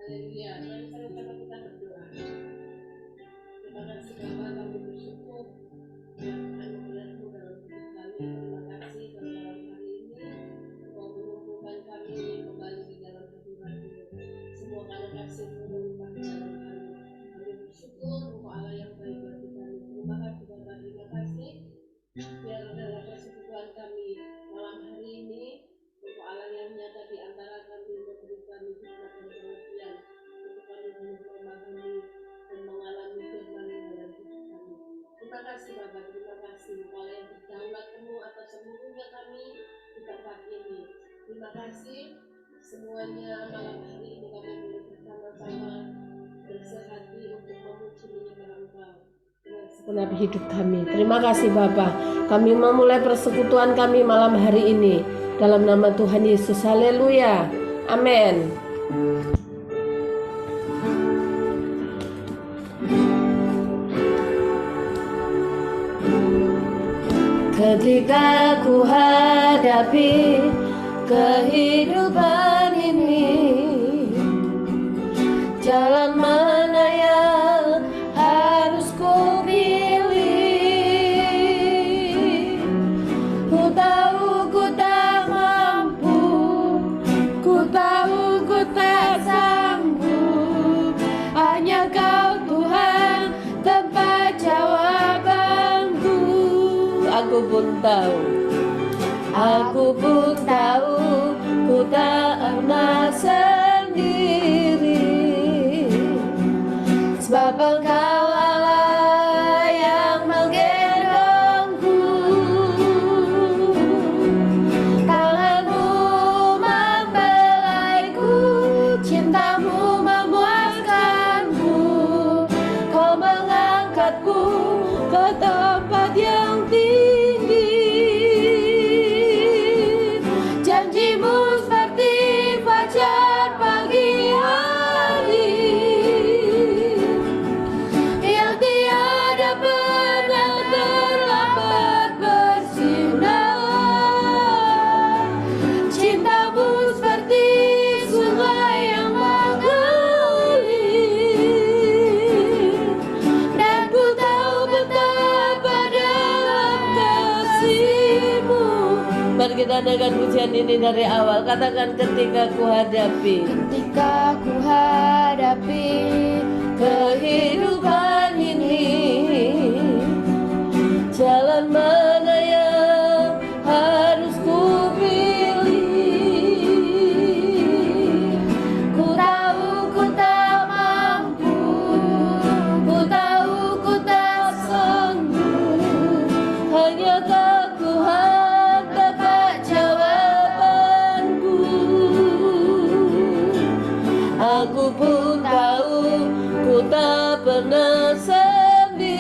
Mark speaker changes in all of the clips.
Speaker 1: Haleluya. Mari sama-sama kita berdoa. Terima kasih Bapa, kami bersyukur anugerah-Mu dalam hidup kami. Terima kasih pada malam hari ini Engkau mengumpulkan kami kembali di dalam hadirat-Mu. Semua karena kasih-Mu melimpah di dalam kami. Kami bersyukur Engkau Allah yang baik bagi kami. Terima kasih Bapa, terima kasih. Biar dalam persekutuan kami malam hari ini Engkau Allah yang nyata di antara kami, memberi kami hikmat dan pengertian untuk kami boleh memahami dan mengalami firman dalam hidup kami. Terima kasih Bapa, terima kasih Engkau yang berdaulat penuh atas seluruhnya kami di tempat ini. Terima kasih semuanya malam hari ini kami boleh bersama-sama bersehati untuk memuji menyembah Engkau dengan segenap hidup kami. Terima kasih Bapa. Kami memulai persekutuan kami malam hari ini dalam nama Tuhan Yesus. Haleluya. Amin. Ketika ku hadapi kehidupan ini, jalan mana yang harus ku pilih? Ku tahu ku tak mampu, ku tahu ku tak sanggup. Hanya Kau Tuhan tempat jawabanku. Aku pun tahu, ku tak pernah sendiri, sebab Engkau Allah yang menggendongku. Tangan-Mu membelaiku, cinta-Mu memuaskanku. Kau mengangkatku ke tempat yang tinggi. Janji-Mu seperti fajar pagi hari, yang tiada pernah terlambat bersinar. Cinta-Mu seperti sungai yang mengalir, dan ku tahu betapa dalam kasih-Mu. Mari kita adakan pujian ini dari awal. Katakan, ketika ku hadapi kehidupan ini, jalan mana yang harus ku pilih? Ku tahu ku tak mampu, ku tahu ku tak sanggup. Hanya Kau Tuhan tempat jawabanku. Aku pun tahu ku tak pernah sendiri,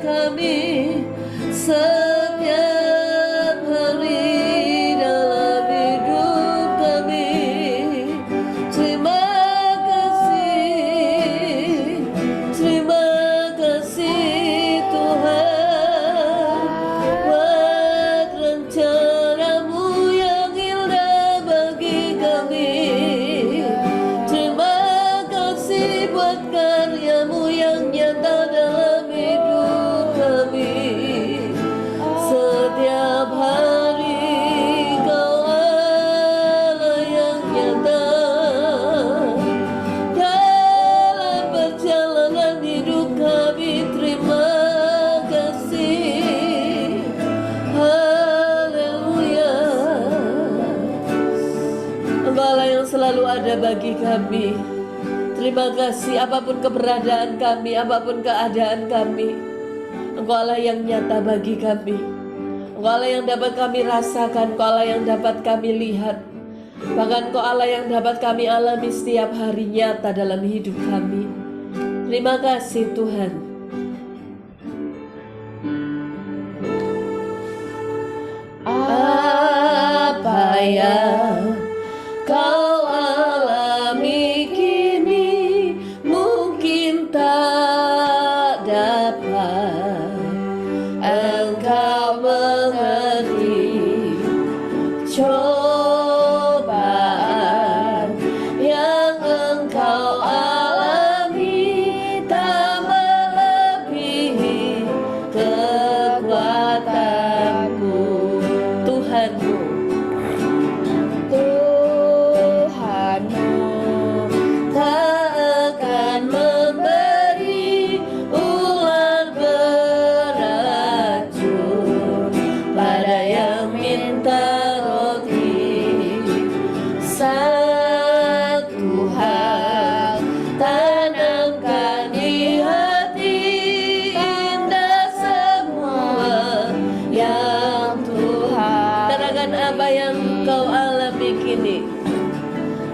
Speaker 2: kami setiap hari dalam hidup kami. Terima kasih Tuhan buat rencana-Mu yang indah bagi kami. Terima kasih buat karya-Mu yang nyata dalam hidup kami. Setiap hari Kau Allah yang nyata dalam perjalanan hidup kami. Terima kasih, haleluya. Engkau Allah yang selalu ada bagi kami. Terima kasih apapun keberadaan kami, apapun keadaan kami. Engkau Allah yang nyata bagi kami. Engkau Allah yang dapat kami rasakan, Engkau Allah yang dapat kami lihat. Bahkan Engkau Allah yang dapat kami alami setiap hari nyata dalam hidup kami. Terima kasih Tuhan. Apa yang Kau alami kini mungkin tak dapat Engkau mengerti. Cobaan yang Engkau alami tak melebihi kekuatanku. Tuhanmu tak akan memberi ular beracun pada yang minta roti. Satu hal tanamkan di hati, indah semua yang Tuhan. Katakan apa yang kau alami kini.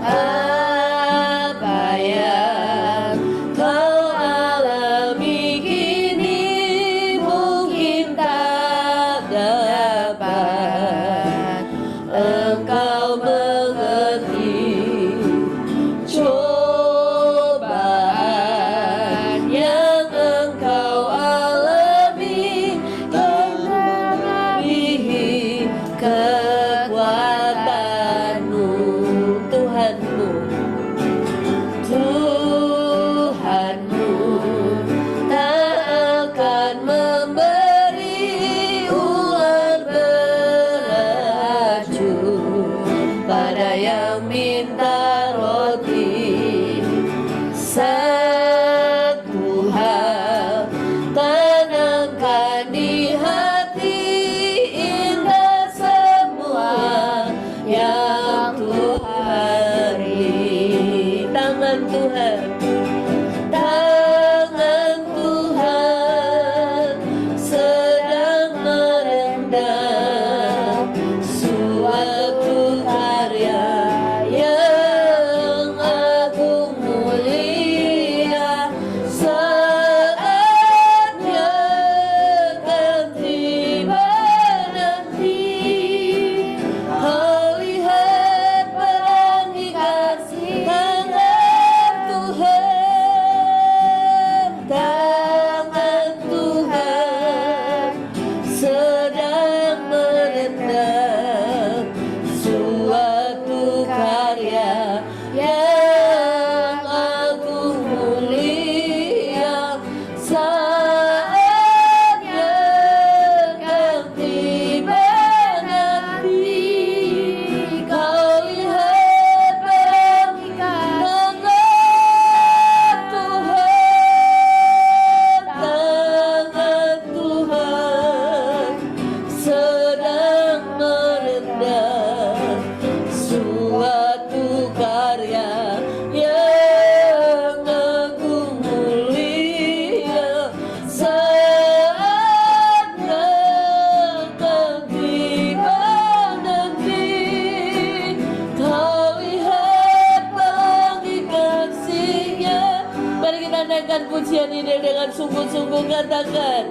Speaker 2: Apa yang kau alami kini mungkin tak dapat Engkau mengerti. Cobaan yang Engkau alami tak melebihi kekuatanmu. Tuhanmu tak akan memberi ular beracun pada yang minta roti. Satu hal tanamkan di hati, indah semua yang Tuhan beri. Tangan Tuhan sedang merendam suatu karya yang agung mulia. Saatnya akan tiba nanti. Kau lihat pelangi kasih tangan Tuhan. Tangan Tuhan sedang merendam suatu karya yang agung mulia. Saatnya akan tiba nanti. Kau lihat pelangi tangan Tuhan. Tangan Tuhan sedang merendam suatu karya yang agung mulia. Saatnya akan tiba nanti. Kau lihat pelangi kasih-Nya. Mari kita naikkan pujian ini dengan sungguh-sungguh, katakan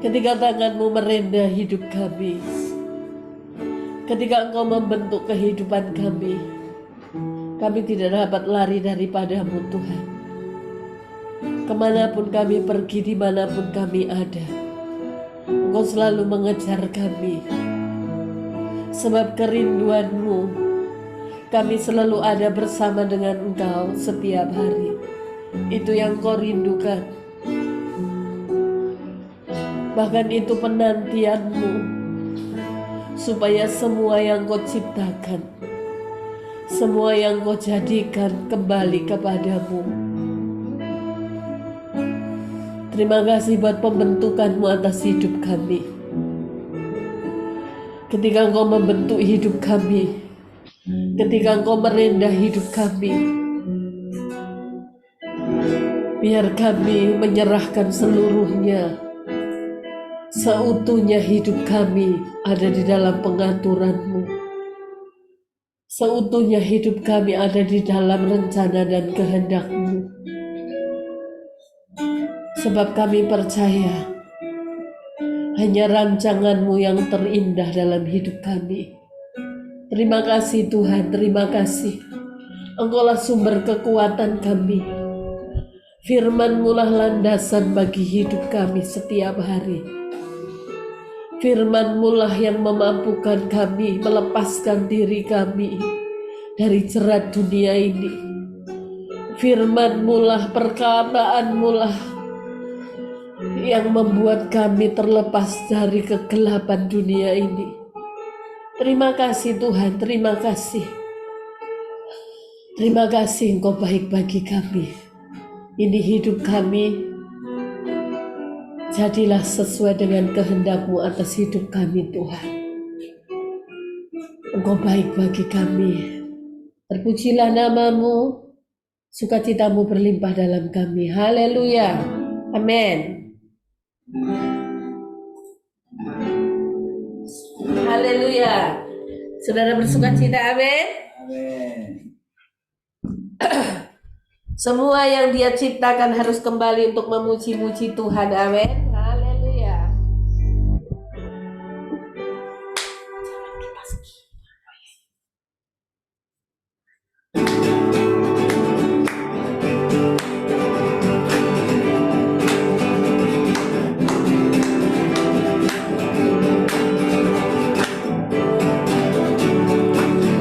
Speaker 2: Ketika tangan-Mu merendah hidup kami, ketika Engkau membentuk kehidupan kami tidak dapat lari daripada-Mu Tuhan. Kemanapun kami pergi, dimanapun kami ada, Engkau selalu mengejar kami. Sebab kerinduan-Mu, kami selalu ada bersama dengan Engkau setiap hari. Itu yang Kau rindukan. Bahkan itu penantian-Mu, supaya semua yang Kau ciptakan, semua yang Kau jadikan kembali kepada-Mu. Terima kasih buat pembentukan-Mu atas hidup kami. Ketika Engkau membentuk hidup kami, ketika Engkau merendah hidup kami, biar kami menyerahkan seluruhnya, seutuhnya hidup kami ada di dalam pengaturan-Mu. Seutuhnya hidup kami ada di dalam rencana dan kehendak-Mu. Sebab kami percaya hanya rancangan-Mu yang terindah dalam hidup kami. Terima kasih Tuhan, terima kasih. Engkaulah sumber kekuatan kami. Firman-Mu lah landasan bagi hidup kami setiap hari. Firman-Mu lah yang memampukan kami melepaskan diri kami dari jerat dunia ini. Firman-Mu lah, perkataan-Mu lah yang membuat kami terlepas dari kegelapan dunia ini. Terima kasih Tuhan, terima kasih. Terima kasih Engkau baik bagi kami. Ini hidup kami, jadilah sesuai dengan kehendak-Mu atas hidup kami Tuhan. Engkau baik bagi kami. Terpujilah nama-Mu, sukacita-Mu berlimpah dalam kami. Haleluya. Amin. Haleluya. Saudara bersukacita, amin.
Speaker 3: Amin.
Speaker 2: Semua yang Dia ciptakan harus kembali untuk memuji-muji Tuhan, amin. Haleluya.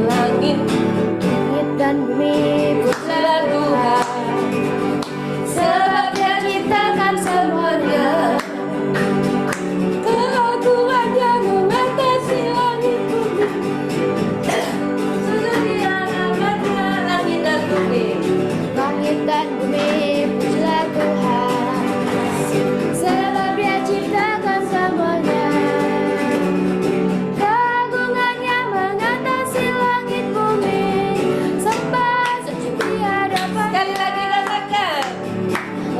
Speaker 2: Langit
Speaker 4: dan bumi
Speaker 2: pujilah Tuhan, sebab Dia ciptakan semuanya. Keagungannya mengatasi langit bumi, sedunia namanya langit dan bumi.
Speaker 4: langit dan bumi pujilah Tuhan, sebab Dia ciptakan semuanya. Keagungannya mengatasi langit bumi, sembah suci di hadapan.
Speaker 2: Sekali lagi katakan,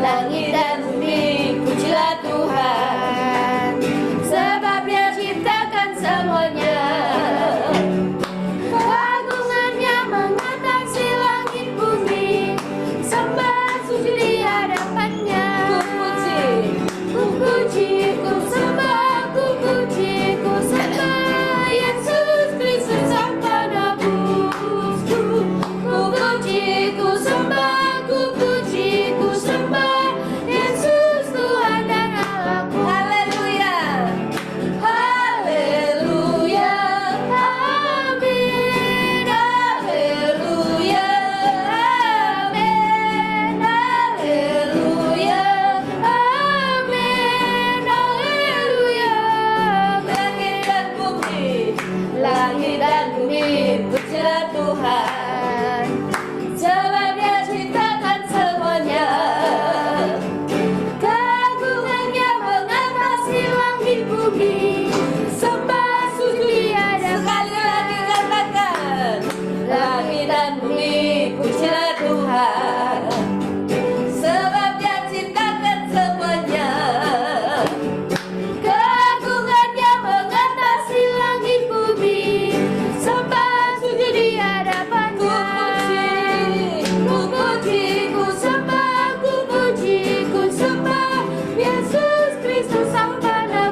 Speaker 2: langit dan bumi pujilah Tuhan, sebab Dia ciptakan semuanya.
Speaker 4: Keagungannya mengatasi langit bumi, sembah suci di hadapannya.
Speaker 2: Ku puji,
Speaker 4: Ku sembah, ku puji, ku sembah Yesus Kristus Sang Penebusku. Ku puji, ku sembah, ku puji, ku sembah Yesus Tuhan dan Allahku.
Speaker 2: haleluya, haleluya,
Speaker 4: Amin,
Speaker 2: haleluya,
Speaker 4: amin,
Speaker 2: haleluya.
Speaker 4: amin, haleluya.
Speaker 2: Langit dan bumi pujilah Tuhan, sebab Dia ciptakan semuanya.
Speaker 4: Keagungannya mengatasi langit bumi, sembah sujud di hadapan.
Speaker 2: Sekali lagi katakan, langit dan bumi pujilah Tuhan, sebab Dia ciptakan semuanya.
Speaker 4: Keagungannya mengatasi langit bumi, sembah sujud di hadapannya.
Speaker 2: Ku puji,
Speaker 4: Ku sembah, ku puji, ku sembah Yesus Kristus Sang Penebusku.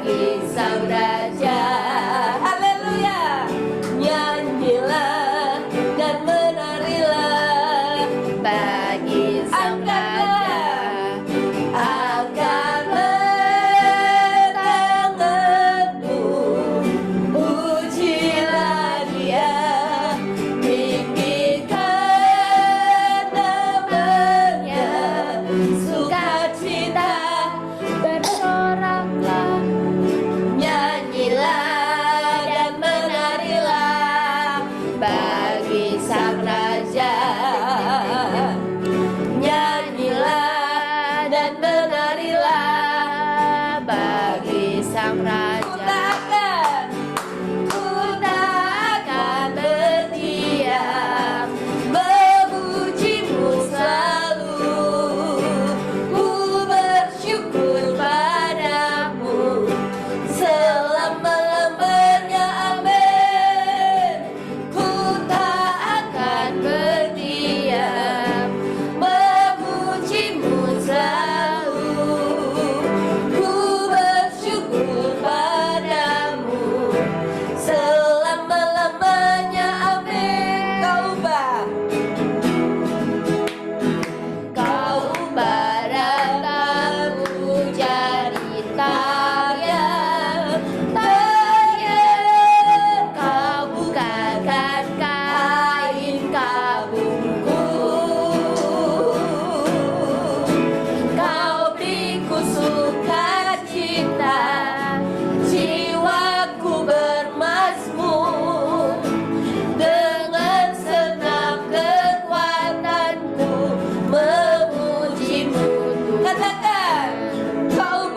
Speaker 2: bagi Sang Raja. Haleluya. Nyanyilah dan menarilah
Speaker 4: bagi Sang Raja.
Speaker 2: angkatlah tanganmu, pujilah Dia, tinggikan namanya, sukacita
Speaker 4: Bersoraklah
Speaker 2: nyanyilah dan menarilah bagi Sang Raja. Nyanyilah dan menarilah
Speaker 4: bagi Sang Raja.
Speaker 2: ku tak akan berdiam, memujimu selalu, ku bersyukur padamu selama-lamanya, amin. Ku tak akan berdiam, memujimu selalu, ku bersyukur padamu selama-lamanya, amin. Kau barang aku jadi tarian,
Speaker 4: Kau bukakan
Speaker 2: kain kabungku, kau beriku sukacita, jiwaku bermazmur, dengan senang kekuatanku memujimu. Katakan, kau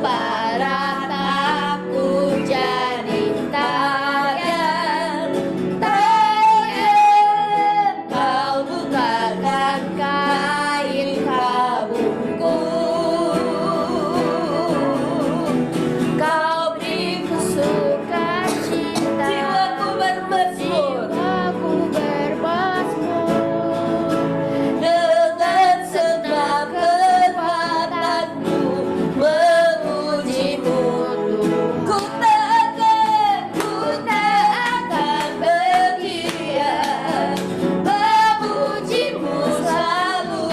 Speaker 2: barat aku jadi tarian, kau bukakan kain kabungku, kau beriku
Speaker 4: sukacita,
Speaker 2: jiwaku bermazmur,
Speaker 4: jiwaku bermazmur,
Speaker 2: dengan senang kekuatanku memujimu. Ku tak akan berdiam, memujimu selalu,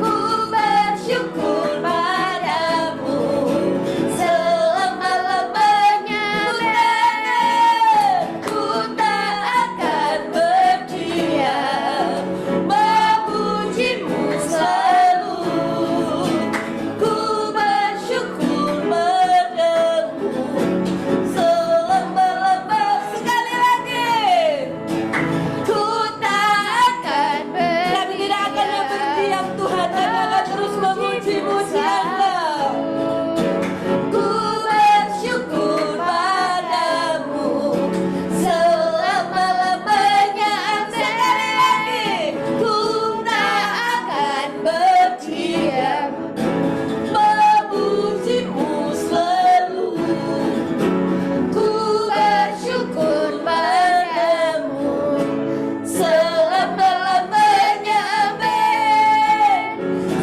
Speaker 2: ku bersyukur padamu selama-lamanya, ku tak akan berdiam, memujimu selalu, ku bersyukur padamu selama-lamanya. Sekali lagi, ku tak akan kami tidak akan berdiam Tuhan, kami akan terus memuji-muji Engkau. Ku bersyukur padamu selama-lamanya. Sekali lagi, ku tak akan berdiam, memujimu selalu, ku bersyukur padamu selama-lamanya, amin.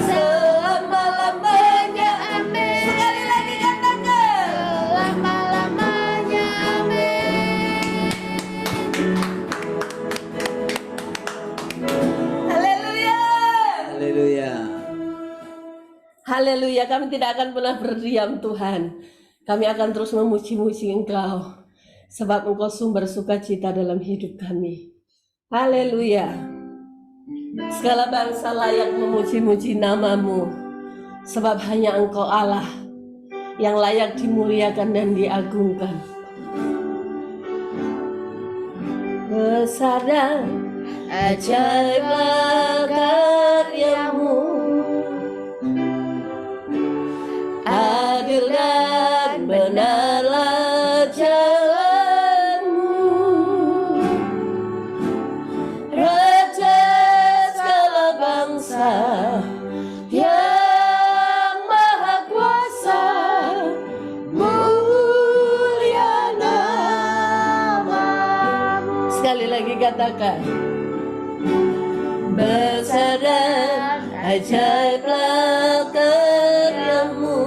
Speaker 2: Selama-lamanya, amin. Sekali lagi katakan,
Speaker 4: selama-lamanya, amin.
Speaker 2: haleluya.
Speaker 3: Haleluya.
Speaker 2: Haleluya, kami tidak akan pernah berdiam Tuhan. Kami akan terus memuji-muji Engkau, sebab Engkau sumber sukacita dalam hidup kami. Haleluya. Segala bangsa layak memuji-muji namamu, sebab hanya Engkau Allah yang layak dimuliakan dan diagungkan. Besar dan ajaiblah karyamu, adil dan benarlah jalanmu, Raja segala bangsa yang maha kuasa, mulia namamu. Sekali lagi katakan, besar dan ajaiblah karyamu,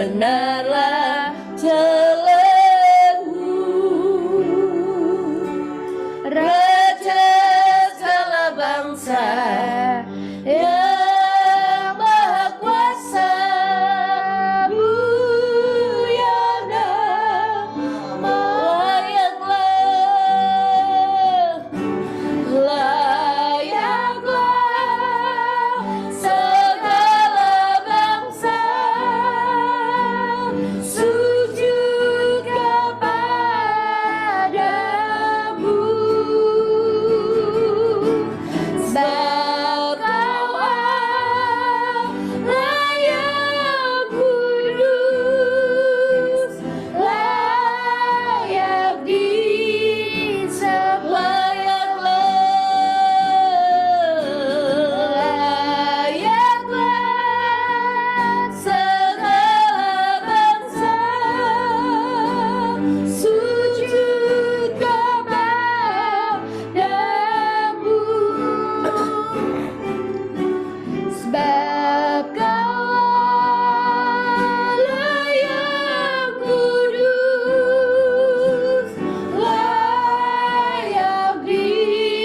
Speaker 2: benarlah jalanmu, Raja segala bangsa yang maha kuasa, mulia nama, layaklah segala bangsa sujud kepadamu, sebab Kau Allah yang kudus, layak disembah. Layaklah segala bangsa sujud kepadamu, sebab Kau Allah yang kudus, layak disembah.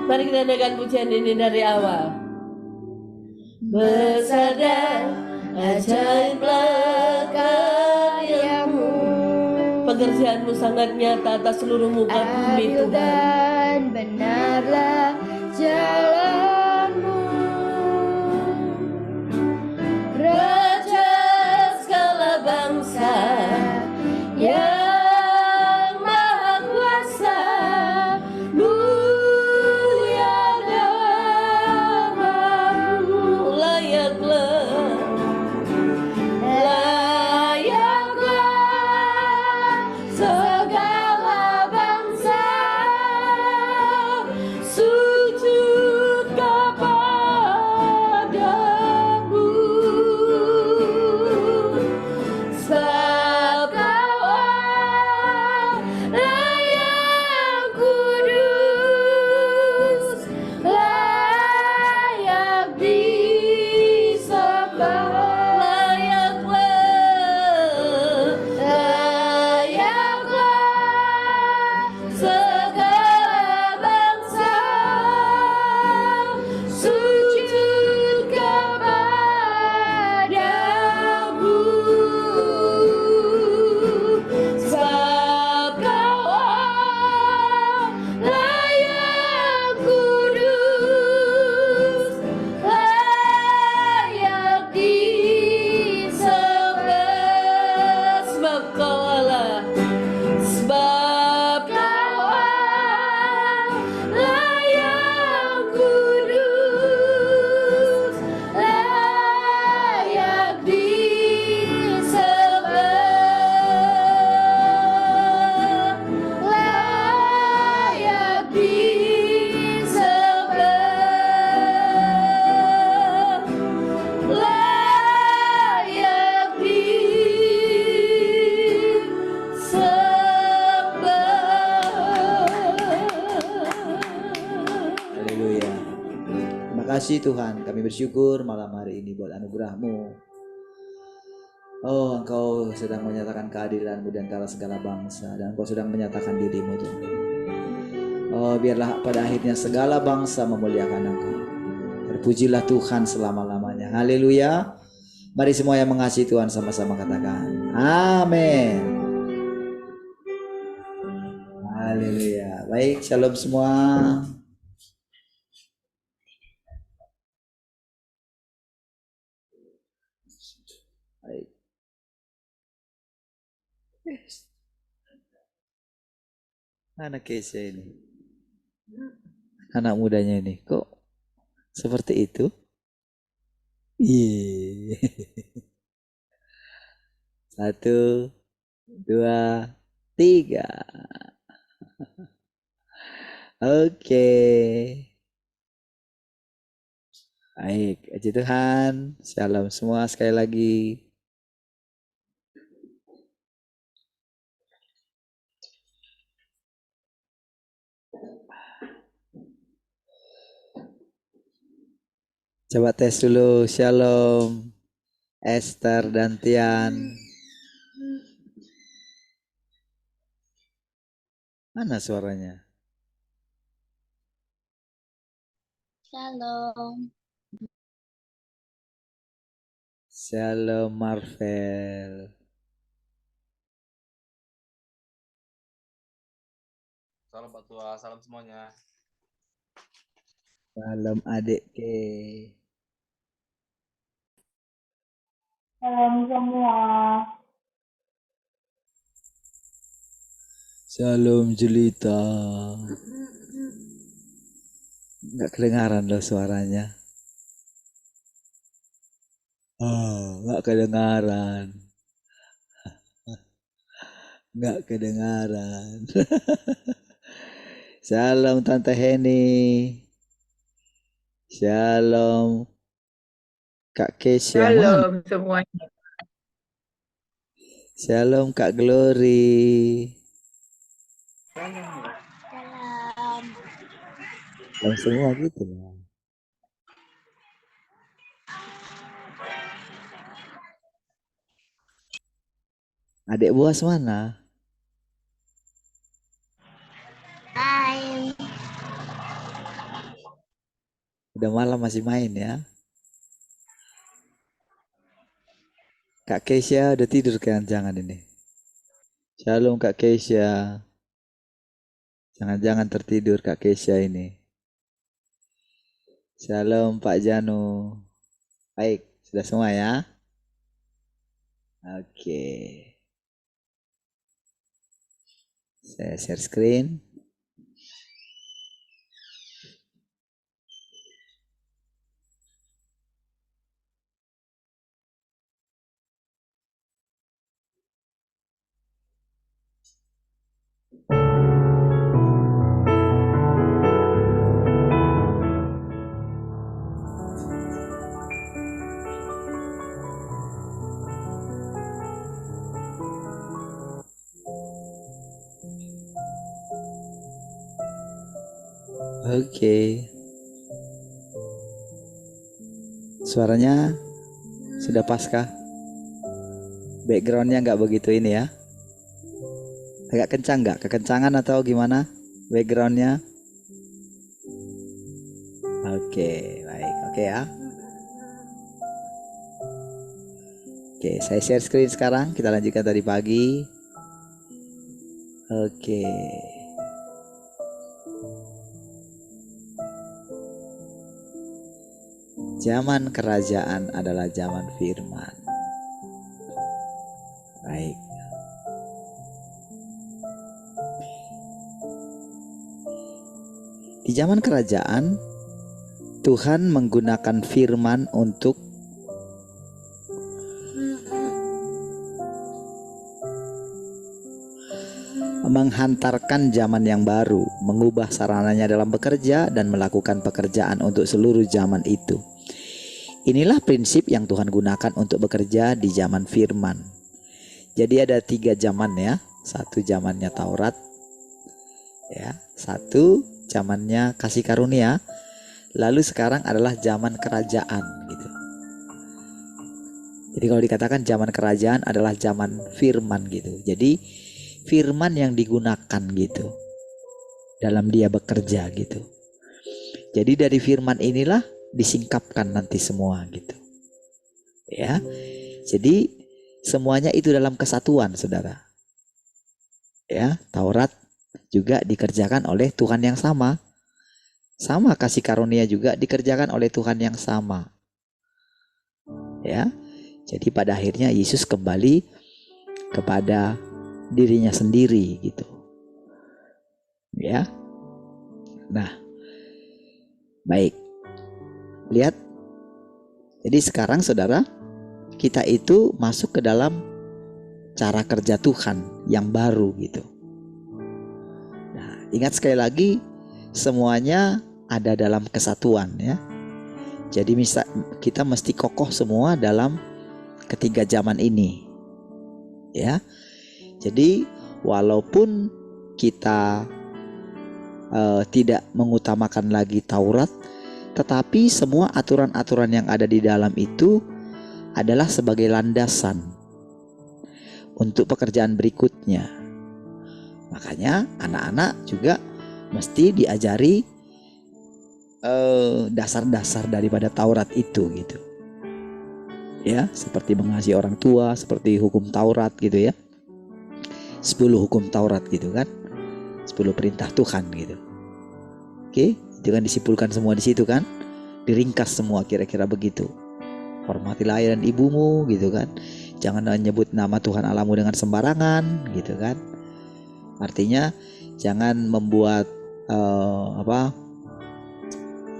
Speaker 2: Mari kita nyanyikan pujian ini dari awal. Besar dan ajaiblah karyamu, pekerjaanmu sangat nyata atas seluruh muka bumi
Speaker 4: Adil
Speaker 2: Tuhan.
Speaker 4: dan benarlah jalanmu,
Speaker 2: Raja segala bangsa yang maha kuasa, mulia namamu, layaklah segala bangsa sujud kepadamu, sebab Kau Allah yang kudus, layak disembah. Layaklah segala bangsa sujud kepadamu, sebab Kau Allah yang kudus, layak disembah. Sebab Kau Allah, sebab Kau Allah yang kudus, layak disembah, layak disembah, layak disembah.
Speaker 3: Haleluya. Terima kasih Tuhan, kami bersyukur malam hari ini buat anugerah-Mu. Oh, Engkau sedang menyatakan keadilan-Mu di antara segala bangsa, dan Engkau sedang menyatakan diri-Mu Tuhan. Oh, biarlah pada akhirnya segala bangsa memuliakan Engkau. Terpujilah Tuhan selama-lamanya. Haleluya. Mari semua yang mengasihi Tuhan sama-sama katakan amin. Haleluya. Baik, shalom semua. Baik. Anak Keisha ini, anak mudanya ini, kok seperti itu? Iya. 1, 2, 3. Oke. Baik, puji Tuhan. Shalom semua sekali lagi. Coba tes dulu. Shalom Esther dan Tian. Mana suaranya?
Speaker 4: Shalom.
Speaker 3: Shalom Marvel.
Speaker 5: Salam Pak Tua, salam semuanya.
Speaker 3: Salam adik ke.
Speaker 4: Salam semua.
Speaker 3: Shalom Jelita. Nggak kedengaran loh suaranya. Nggak kedengaran. Nggak kedengaran. Shalom Tante Heni. Shalom Kak Kesya.
Speaker 6: Shalom semuanya.
Speaker 3: Shalom Kak Glory.
Speaker 4: Salam.
Speaker 3: Shalom semua gitu lah. Adik buas mana?
Speaker 4: Hai.
Speaker 3: Udah malam masih main ya? Kak Kesya udah tidur jangan ini. Shalom Kak Kesya. Jangan-jangan tertidur Kak Kesya ini. Shalom Pak Janu. Baik, sudah semua ya? Oke. Saya share screen. Oke. Suaranya sudah pas kah? Backgroundnya nggak begitu ini ya? Agak kencang nggak? Kekencangan atau gimana? Backgroundnya? Oke, baik. Oke ya. Oke, saya share screen sekarang. Kita lanjutkan tadi pagi. Oke. Zaman kerajaan adalah zaman firman. Baik. Di zaman kerajaan, Tuhan menggunakan firman untuk menghantarkan zaman yang baru, mengubah sarananya dalam bekerja dan melakukan pekerjaan untuk seluruh zaman itu. Inilah prinsip yang Tuhan gunakan untuk bekerja di zaman firman. Jadi ada 3 zaman ya. Satu zamannya Taurat, ya. Satu zamannya kasih karunia. Lalu sekarang adalah zaman kerajaan gitu. Jadi kalau dikatakan zaman kerajaan adalah zaman firman gitu. Jadi firman yang digunakan gitu dalam dia bekerja gitu. Jadi dari firman inilah disingkapkan nanti semua gitu. Ya. Jadi semuanya itu dalam kesatuan, Saudara. Ya, Taurat juga dikerjakan oleh Tuhan yang sama. Sama kasih karunia juga dikerjakan oleh Tuhan yang sama. Ya. Jadi pada akhirnya Yesus kembali kepada dirinya sendiri gitu. Ya. Nah. Baik. Lihat. Jadi sekarang Saudara, kita itu masuk ke dalam cara kerja Tuhan yang baru gitu. Nah, ingat sekali lagi, semuanya ada dalam kesatuan ya. Jadi kita mesti kokoh semua dalam ketiga zaman ini. Ya. Jadi walaupun kita tidak mengutamakan lagi Taurat, Tetapi semua aturan-aturan yang ada di dalam itu adalah sebagai landasan untuk pekerjaan berikutnya. Makanya anak-anak juga mesti diajari dasar-dasar daripada Taurat itu gitu. Ya, seperti mengasihi orang tua, seperti hukum Taurat gitu ya. 10 hukum Taurat gitu kan. 10 perintah Tuhan gitu. Oke, itu kan disimpulkan semua di situ kan. Diringkas semua kira-kira begitu. Hormatilah ayah dan ibumu gitu kan. Jangan menyebut nama Tuhan Allahmu dengan sembarangan gitu kan. Artinya jangan membuat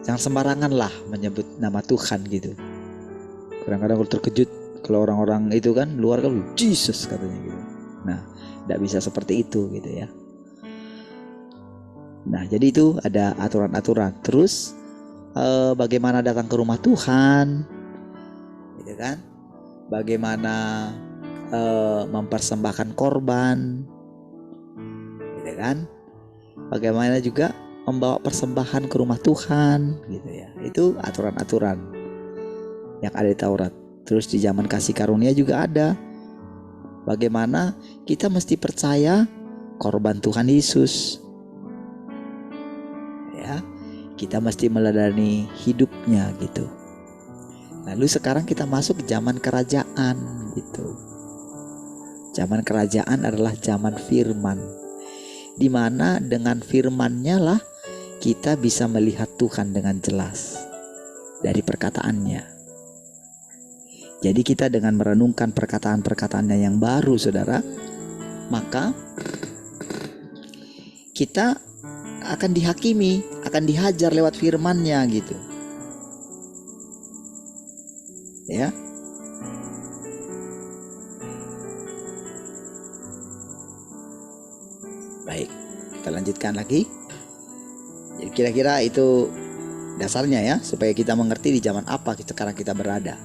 Speaker 3: jangan sembarangan lah menyebut nama Tuhan gitu. Kadang-kadang kalau terkejut kalau orang-orang itu kan luar kan Jesus katanya gitu. Nah, tidak bisa seperti itu gitu ya. Nah, jadi itu ada aturan-aturan. Terus bagaimana datang ke rumah Tuhan, gitu kan? Bagaimana mempersembahkan korban, gitu kan? Bagaimana juga membawa persembahan ke rumah Tuhan, gitu ya. Itu aturan-aturan yang ada di Taurat. Terus di zaman kasih karunia juga ada. Bagaimana kita mesti percaya korban Tuhan Yesus. Ya, kita mesti meladani hidupnya gitu. Lalu sekarang kita masuk ke zaman kerajaan gitu. Zaman kerajaan adalah zaman firman, di mana dengan firman-Nya lah kita bisa melihat Tuhan dengan jelas dari perkataannya. Jadi kita dengan merenungkan perkataan-perkataannya yang baru, saudara, maka kita akan dihakimi, akan dihajar lewat firman-Nya gitu. Ya. Baik, kita lanjutkan lagi. Jadi kira-kira itu dasarnya ya, supaya kita mengerti di zaman apa sekarang kita berada.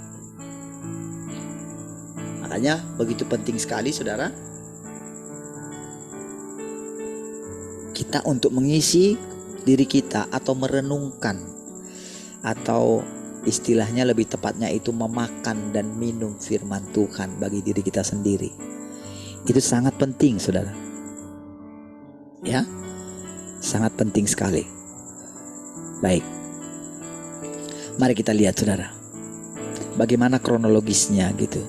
Speaker 3: Makanya begitu penting sekali, saudara, kita untuk mengisi diri kita atau merenungkan, atau istilahnya lebih tepatnya itu memakan dan minum firman Tuhan bagi diri kita sendiri. Itu sangat penting, saudara. Ya, sangat penting sekali. Baik, mari kita lihat, saudara, bagaimana kronologisnya gitu.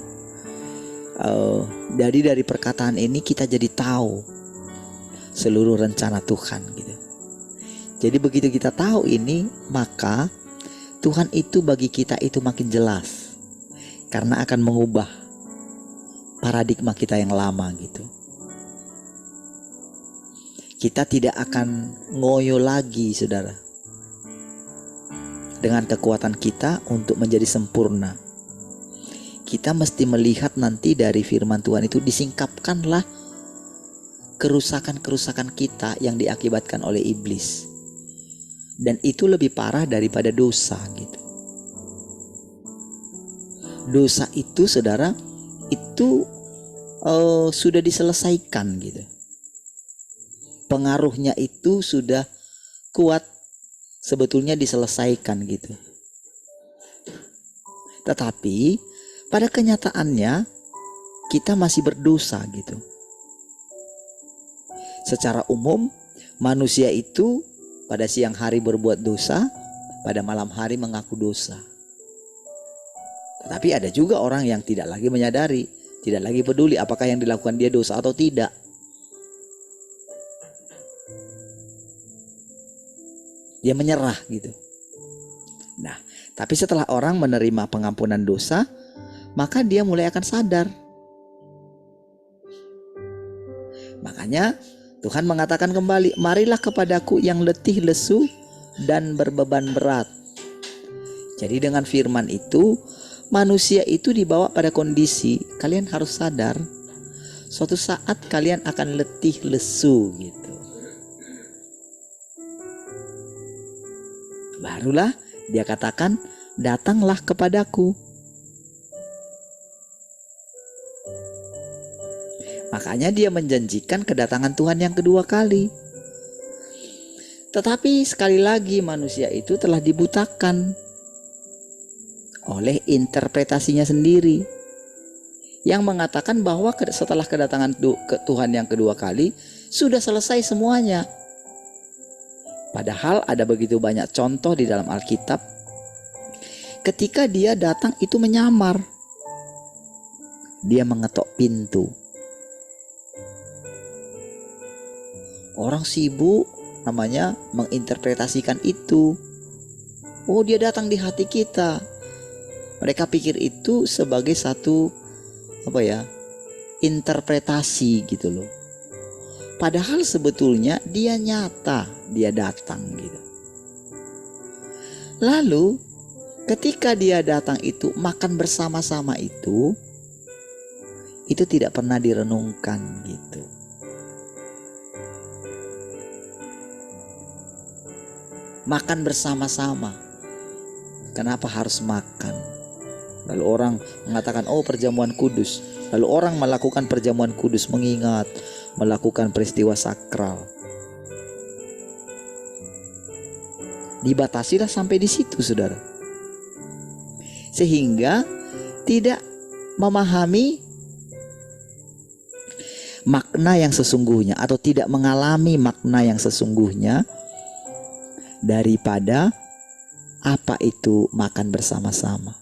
Speaker 3: Dari perkataan ini kita jadi tahu seluruh rencana Tuhan gitu. Jadi begitu kita tahu ini, maka Tuhan itu bagi kita itu makin jelas, karena akan mengubah paradigma kita yang lama gitu. Kita tidak akan ngoyo lagi, saudara, dengan kekuatan kita untuk menjadi sempurna. Kita mesti melihat nanti dari firman Tuhan itu disingkapkanlah kerusakan-kerusakan kita yang diakibatkan oleh iblis. Dan itu lebih parah daripada dosa gitu. Dosa itu, saudara, itu sudah diselesaikan gitu. Pengaruhnya itu sudah kuat, sebetulnya diselesaikan gitu. Tetapi pada kenyataannya kita masih berdosa gitu. Secara umum manusia itu pada siang hari berbuat dosa, pada malam hari mengaku dosa. Tetapi ada juga orang yang tidak lagi menyadari, tidak lagi peduli apakah yang dilakukan dia dosa atau tidak. Dia menyerah gitu. Nah, tapi setelah orang menerima pengampunan dosa, maka dia mulai akan sadar. Makanya Tuhan mengatakan kembali, marilah kepadaku yang letih lesu dan berbeban berat. Jadi dengan firman itu, manusia itu dibawa pada kondisi, kalian harus sadar, suatu saat kalian akan letih lesu gitu. Barulah dia katakan, datanglah kepadaku. Makanya dia menjanjikan kedatangan Tuhan yang kedua kali. Tetapi sekali lagi manusia itu telah dibutakan oleh interpretasinya sendiri yang mengatakan bahwa setelah kedatangan Tuhan yang kedua kali sudah selesai semuanya. Padahal ada begitu banyak contoh di dalam Alkitab ketika dia datang itu menyamar. Dia mengetok pintu. Orang sibuk namanya menginterpretasikan itu. Oh, dia datang di hati kita. Mereka pikir itu sebagai satu interpretasi gitu loh. Padahal sebetulnya dia nyata, dia datang gitu. Lalu ketika dia datang itu makan bersama-sama itu tidak pernah direnungkan gitu. Makan bersama-sama. Kenapa harus makan? Lalu orang mengatakan, oh perjamuan kudus. Lalu orang melakukan perjamuan kudus mengingat, melakukan peristiwa sakral. Dibatasilah sampai di situ, saudara. Sehingga tidak memahami makna yang sesungguhnya atau tidak mengalami makna yang sesungguhnya daripada apa itu makan bersama-sama.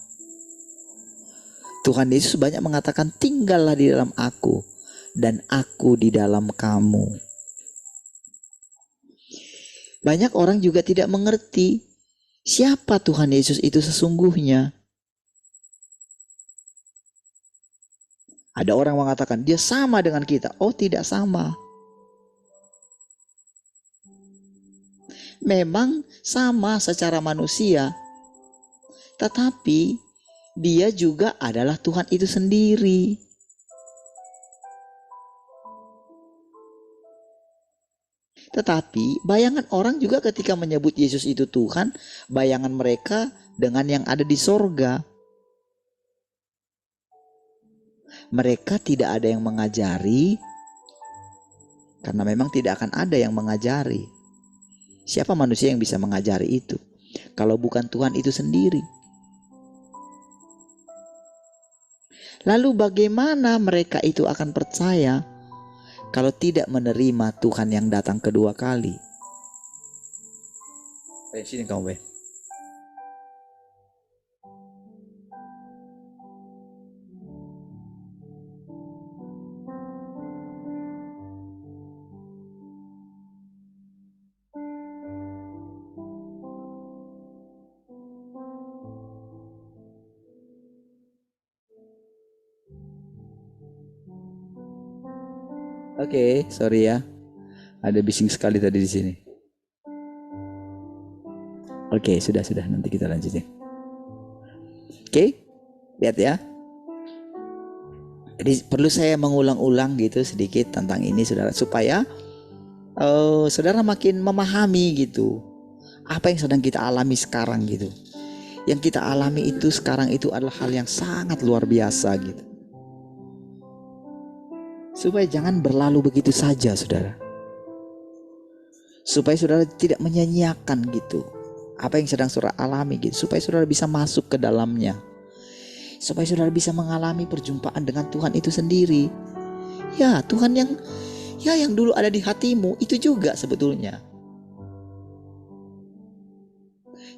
Speaker 3: Tuhan Yesus banyak mengatakan, tinggallah di dalam aku dan aku di dalam kamu. Banyak orang juga tidak mengerti siapa Tuhan Yesus itu sesungguhnya. Ada orang mengatakan dia sama dengan kita. Oh, tidak sama. Memang sama secara manusia, tetapi dia juga adalah Tuhan itu sendiri. Tetapi bayangan orang juga ketika menyebut Yesus itu Tuhan, bayangan mereka dengan yang ada di sorga. Mereka tidak ada yang mengajari, karena memang tidak akan ada yang mengajari. Siapa manusia yang bisa mengajari itu kalau bukan Tuhan itu sendiri? Lalu bagaimana mereka itu akan percaya kalau tidak menerima Tuhan yang datang kedua kali? Sini kamu, Be. Oke, sorry ya. Ada bising sekali tadi di sini. Oke, sudah nanti kita lanjutin. Oke, lihat ya. Jadi perlu saya mengulang-ulang gitu sedikit tentang ini, saudara, supaya saudara makin memahami gitu apa yang sedang kita alami sekarang gitu. Yang kita alami itu sekarang itu adalah hal yang sangat luar biasa gitu. Supaya jangan berlalu begitu saja, saudara. Supaya saudara tidak menyanyiakan gitu apa yang sedang saudara alami gitu. Supaya saudara bisa masuk ke dalamnya. Supaya saudara bisa mengalami perjumpaan dengan Tuhan itu sendiri. Ya, Tuhan yang dulu ada di hatimu itu juga sebetulnya.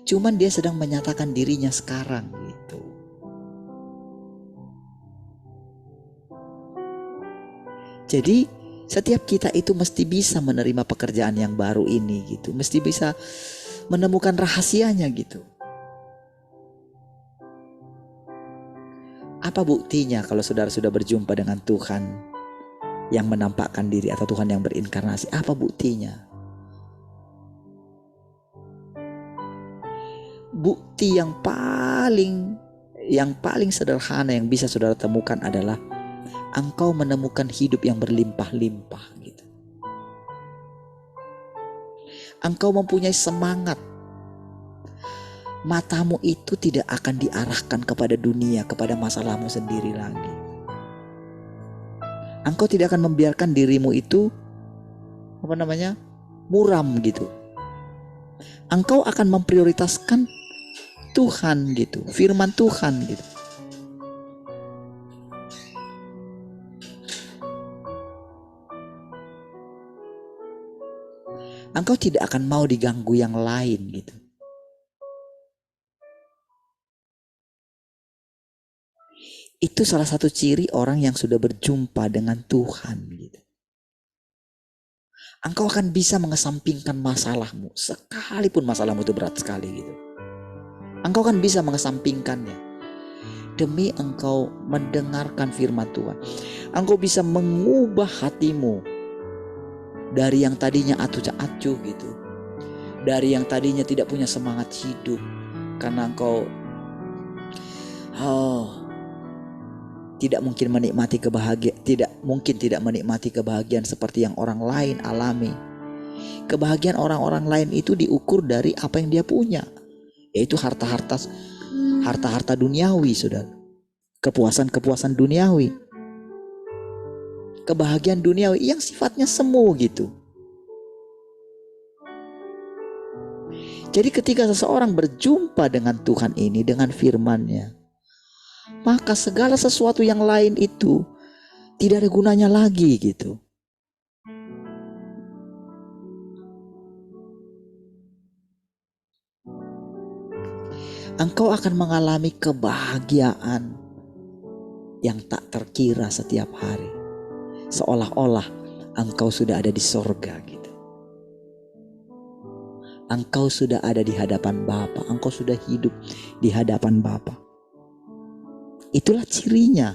Speaker 3: Cuman dia sedang menyatakan dirinya sekarang gitu. Jadi setiap kita itu mesti bisa menerima pekerjaan yang baru ini gitu. Mesti bisa menemukan rahasianya gitu. Apa buktinya kalau saudara sudah berjumpa dengan Tuhan yang menampakkan diri atau Tuhan yang berinkarnasi? Apa buktinya? Bukti yang paling sederhana yang bisa saudara temukan adalah engkau menemukan hidup yang berlimpah-limpah gitu. Engkau mempunyai semangat. Matamu itu tidak akan diarahkan kepada dunia, kepada masalahmu sendiri lagi. Engkau tidak akan membiarkan dirimu itu muram gitu. engkau akan memprioritaskan Tuhan gitu, firman Tuhan gitu. Engkau tidak akan mau diganggu yang lain gitu. Itu salah satu ciri orang yang sudah berjumpa dengan Tuhan gitu. Engkau akan bisa mengesampingkan masalahmu, sekalipun masalahmu itu berat sekali gitu. Engkau akan bisa mengesampingkannya demi engkau mendengarkan firman Tuhan. Engkau bisa mengubah hatimu dari yang tadinya acuh-acuh gitu, dari yang tadinya tidak punya semangat hidup karena engkau tidak mungkin menikmati kebahagiaan, tidak menikmati kebahagiaan seperti yang orang lain alami. Kebahagiaan orang-orang lain itu diukur dari apa yang dia punya, yaitu harta-harta duniawi, saudara. Kepuasan duniawi, kebahagiaan duniawi yang sifatnya semu gitu. Jadi ketika seseorang berjumpa dengan Tuhan ini, dengan firman-Nya, maka segala sesuatu yang lain itu tidak ada gunanya lagi gitu. Engkau akan mengalami kebahagiaan yang tak terkira setiap hari. Seolah-olah engkau sudah ada di sorga gitu. Engkau sudah ada di hadapan Bapa. Engkau sudah hidup di hadapan Bapa. Itulah cirinya.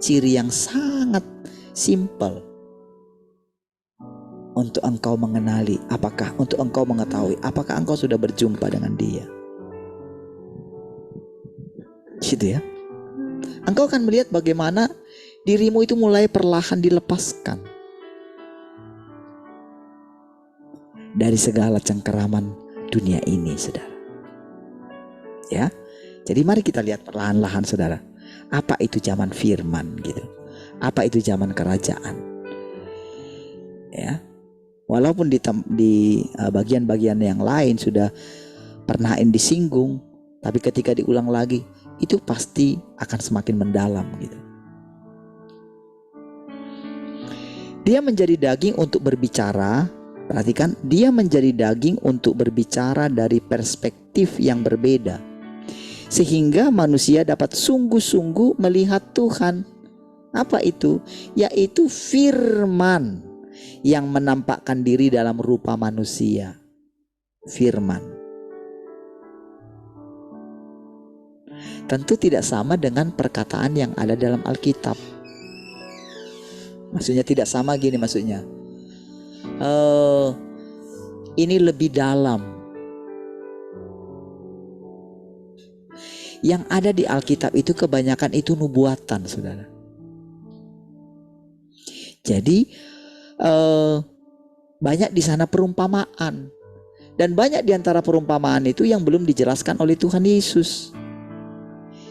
Speaker 3: Ciri yang sangat simpel untuk engkau mengenali untuk engkau mengetahui apakah engkau sudah berjumpa dengan Dia. Gitu ya. Engkau akan melihat bagaimana dirimu itu mulai perlahan dilepaskan dari segala cengkeraman dunia ini, saudara. Ya. Jadi mari kita lihat perlahan-lahan, saudara. Apa itu zaman firman gitu? Apa itu zaman kerajaan? Ya. Walaupun di bagian-bagian yang lain sudah pernah disinggung, tapi ketika diulang lagi, itu pasti akan semakin mendalam gitu. Dia menjadi daging untuk berbicara. Perhatikan, dia menjadi daging untuk berbicara dari perspektif yang berbeda, sehingga manusia dapat sungguh-sungguh melihat Tuhan. Apa itu? Yaitu firman yang menampakkan diri dalam rupa manusia. Firman. Tentu tidak sama dengan perkataan yang ada dalam Alkitab. Maksudnya tidak sama gini maksudnya. Ini lebih dalam. Yang ada di Alkitab itu kebanyakan itu nubuatan, saudara. Jadi banyak di sana perumpamaan, dan banyak di antara perumpamaan itu yang belum dijelaskan oleh Tuhan Yesus.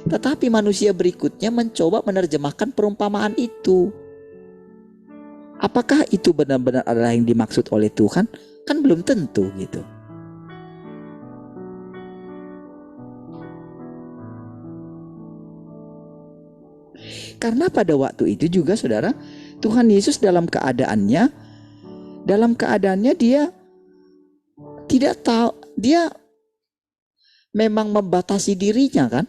Speaker 3: Tetapi manusia berikutnya mencoba menerjemahkan perumpamaan itu. Apakah itu benar-benar adalah yang dimaksud oleh Tuhan? Kan belum tentu gitu. Karena pada waktu itu juga, saudara, Tuhan Yesus dalam keadaannya dia tidak tahu, dia memang membatasi dirinya kan.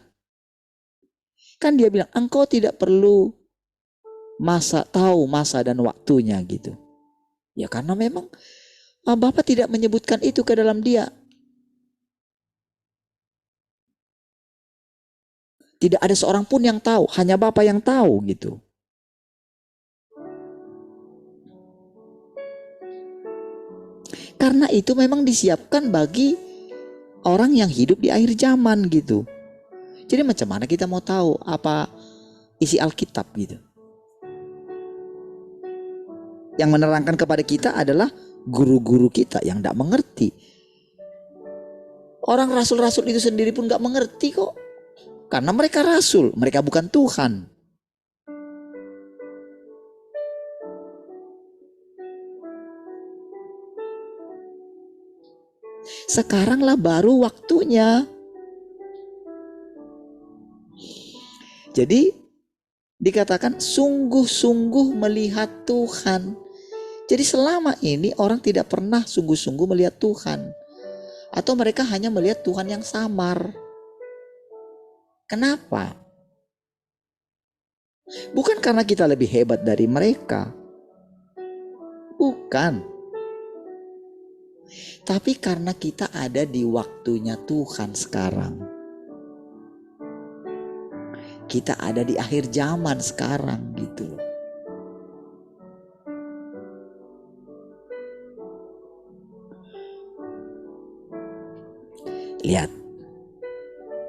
Speaker 3: Kan dia bilang, engkau tidak perlu tahu masa dan waktunya gitu. Ya karena memang Bapa tidak menyebutkan itu ke dalam dia. Tidak ada seorang pun yang tahu, hanya Bapa yang tahu gitu. Karena itu memang disiapkan bagi orang yang hidup di akhir zaman gitu. Jadi macam mana kita mau tahu apa isi Alkitab gitu? Yang menerangkan kepada kita adalah guru-guru kita yang tidak mengerti. Orang rasul-rasul itu sendiri pun gak mengerti kok. Karena mereka rasul, mereka bukan Tuhan. Sekaranglah baru waktunya. Jadi dikatakan sungguh-sungguh melihat Tuhan. Jadi selama ini orang tidak pernah sungguh-sungguh melihat Tuhan. Atau mereka hanya melihat Tuhan yang samar. Kenapa? Bukan karena kita lebih hebat dari mereka. Bukan. Tapi karena kita ada di waktunya Tuhan sekarang. Kita ada di akhir zaman sekarang gitu loh. Lihat.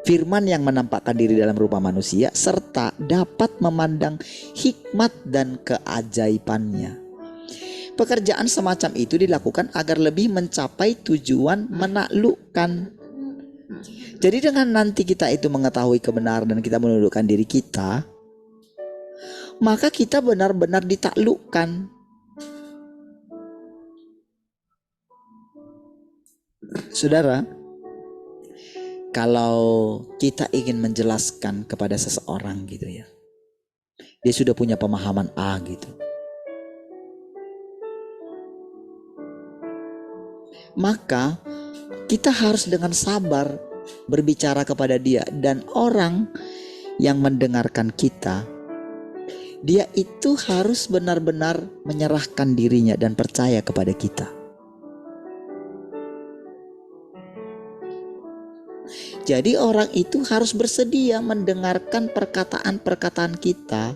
Speaker 3: Firman yang menampakkan diri dalam rupa manusia serta dapat memandang hikmat dan keajaibannya. Pekerjaan semacam itu dilakukan agar lebih mencapai tujuan menaklukkan. Jadi dengan nanti kita itu mengetahui kebenaran dan kita menundukkan diri kita, maka kita benar-benar ditaklukkan. Saudara, kalau kita ingin menjelaskan kepada seseorang gitu ya, dia sudah punya pemahaman A gitu, maka kita harus dengan sabar berbicara kepada dia. Dan orang yang mendengarkan kita, dia itu harus benar-benar menyerahkan dirinya dan percaya kepada kita. Jadi orang itu harus bersedia mendengarkan perkataan-perkataan kita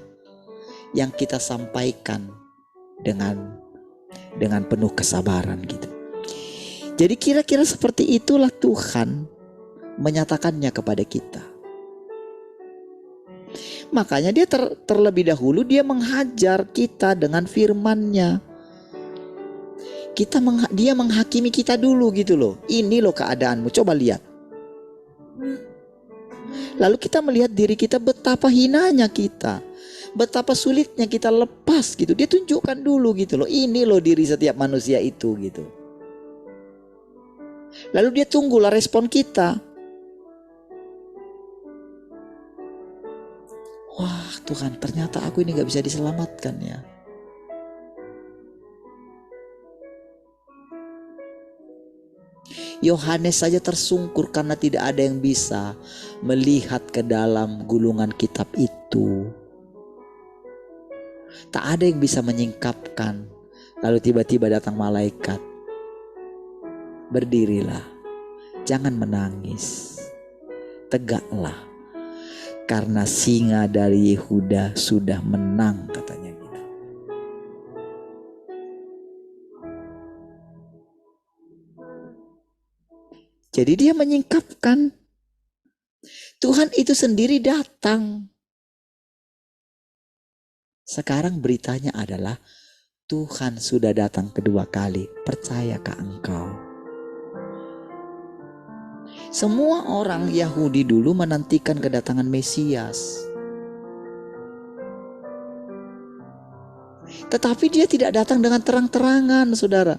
Speaker 3: yang kita sampaikan dengan penuh kesabaran gitu. Jadi kira-kira seperti itulah Tuhan menyatakannya kepada kita. Makanya dia terlebih dahulu dia menghajar kita dengan firman-Nya. Dia menghakimi kita dulu gitu loh. Ini loh keadaanmu, coba lihat. Lalu kita melihat diri kita, betapa hinanya kita, betapa sulitnya kita lepas gitu. Dia tunjukkan dulu gitu loh, ini loh diri setiap manusia itu gitu. Lalu dia tunggulah respon kita. Wah Tuhan, ternyata aku ini gak bisa diselamatkan ya. Yohanes saja tersungkur karena tidak ada yang bisa melihat ke dalam gulungan kitab itu. Tak ada yang bisa menyingkapkan. Lalu tiba-tiba datang malaikat. Berdirilah, jangan menangis, tegaklah, karena singa dari Yehuda sudah menang, katanya gitu. Jadi dia menyingkapkan. Tuhan itu sendiri datang. Sekarang beritanya adalah Tuhan sudah datang kedua kali. Percayakah engkau? Semua orang Yahudi dulu menantikan kedatangan Mesias. Tetapi dia tidak datang dengan terang-terangan, saudara.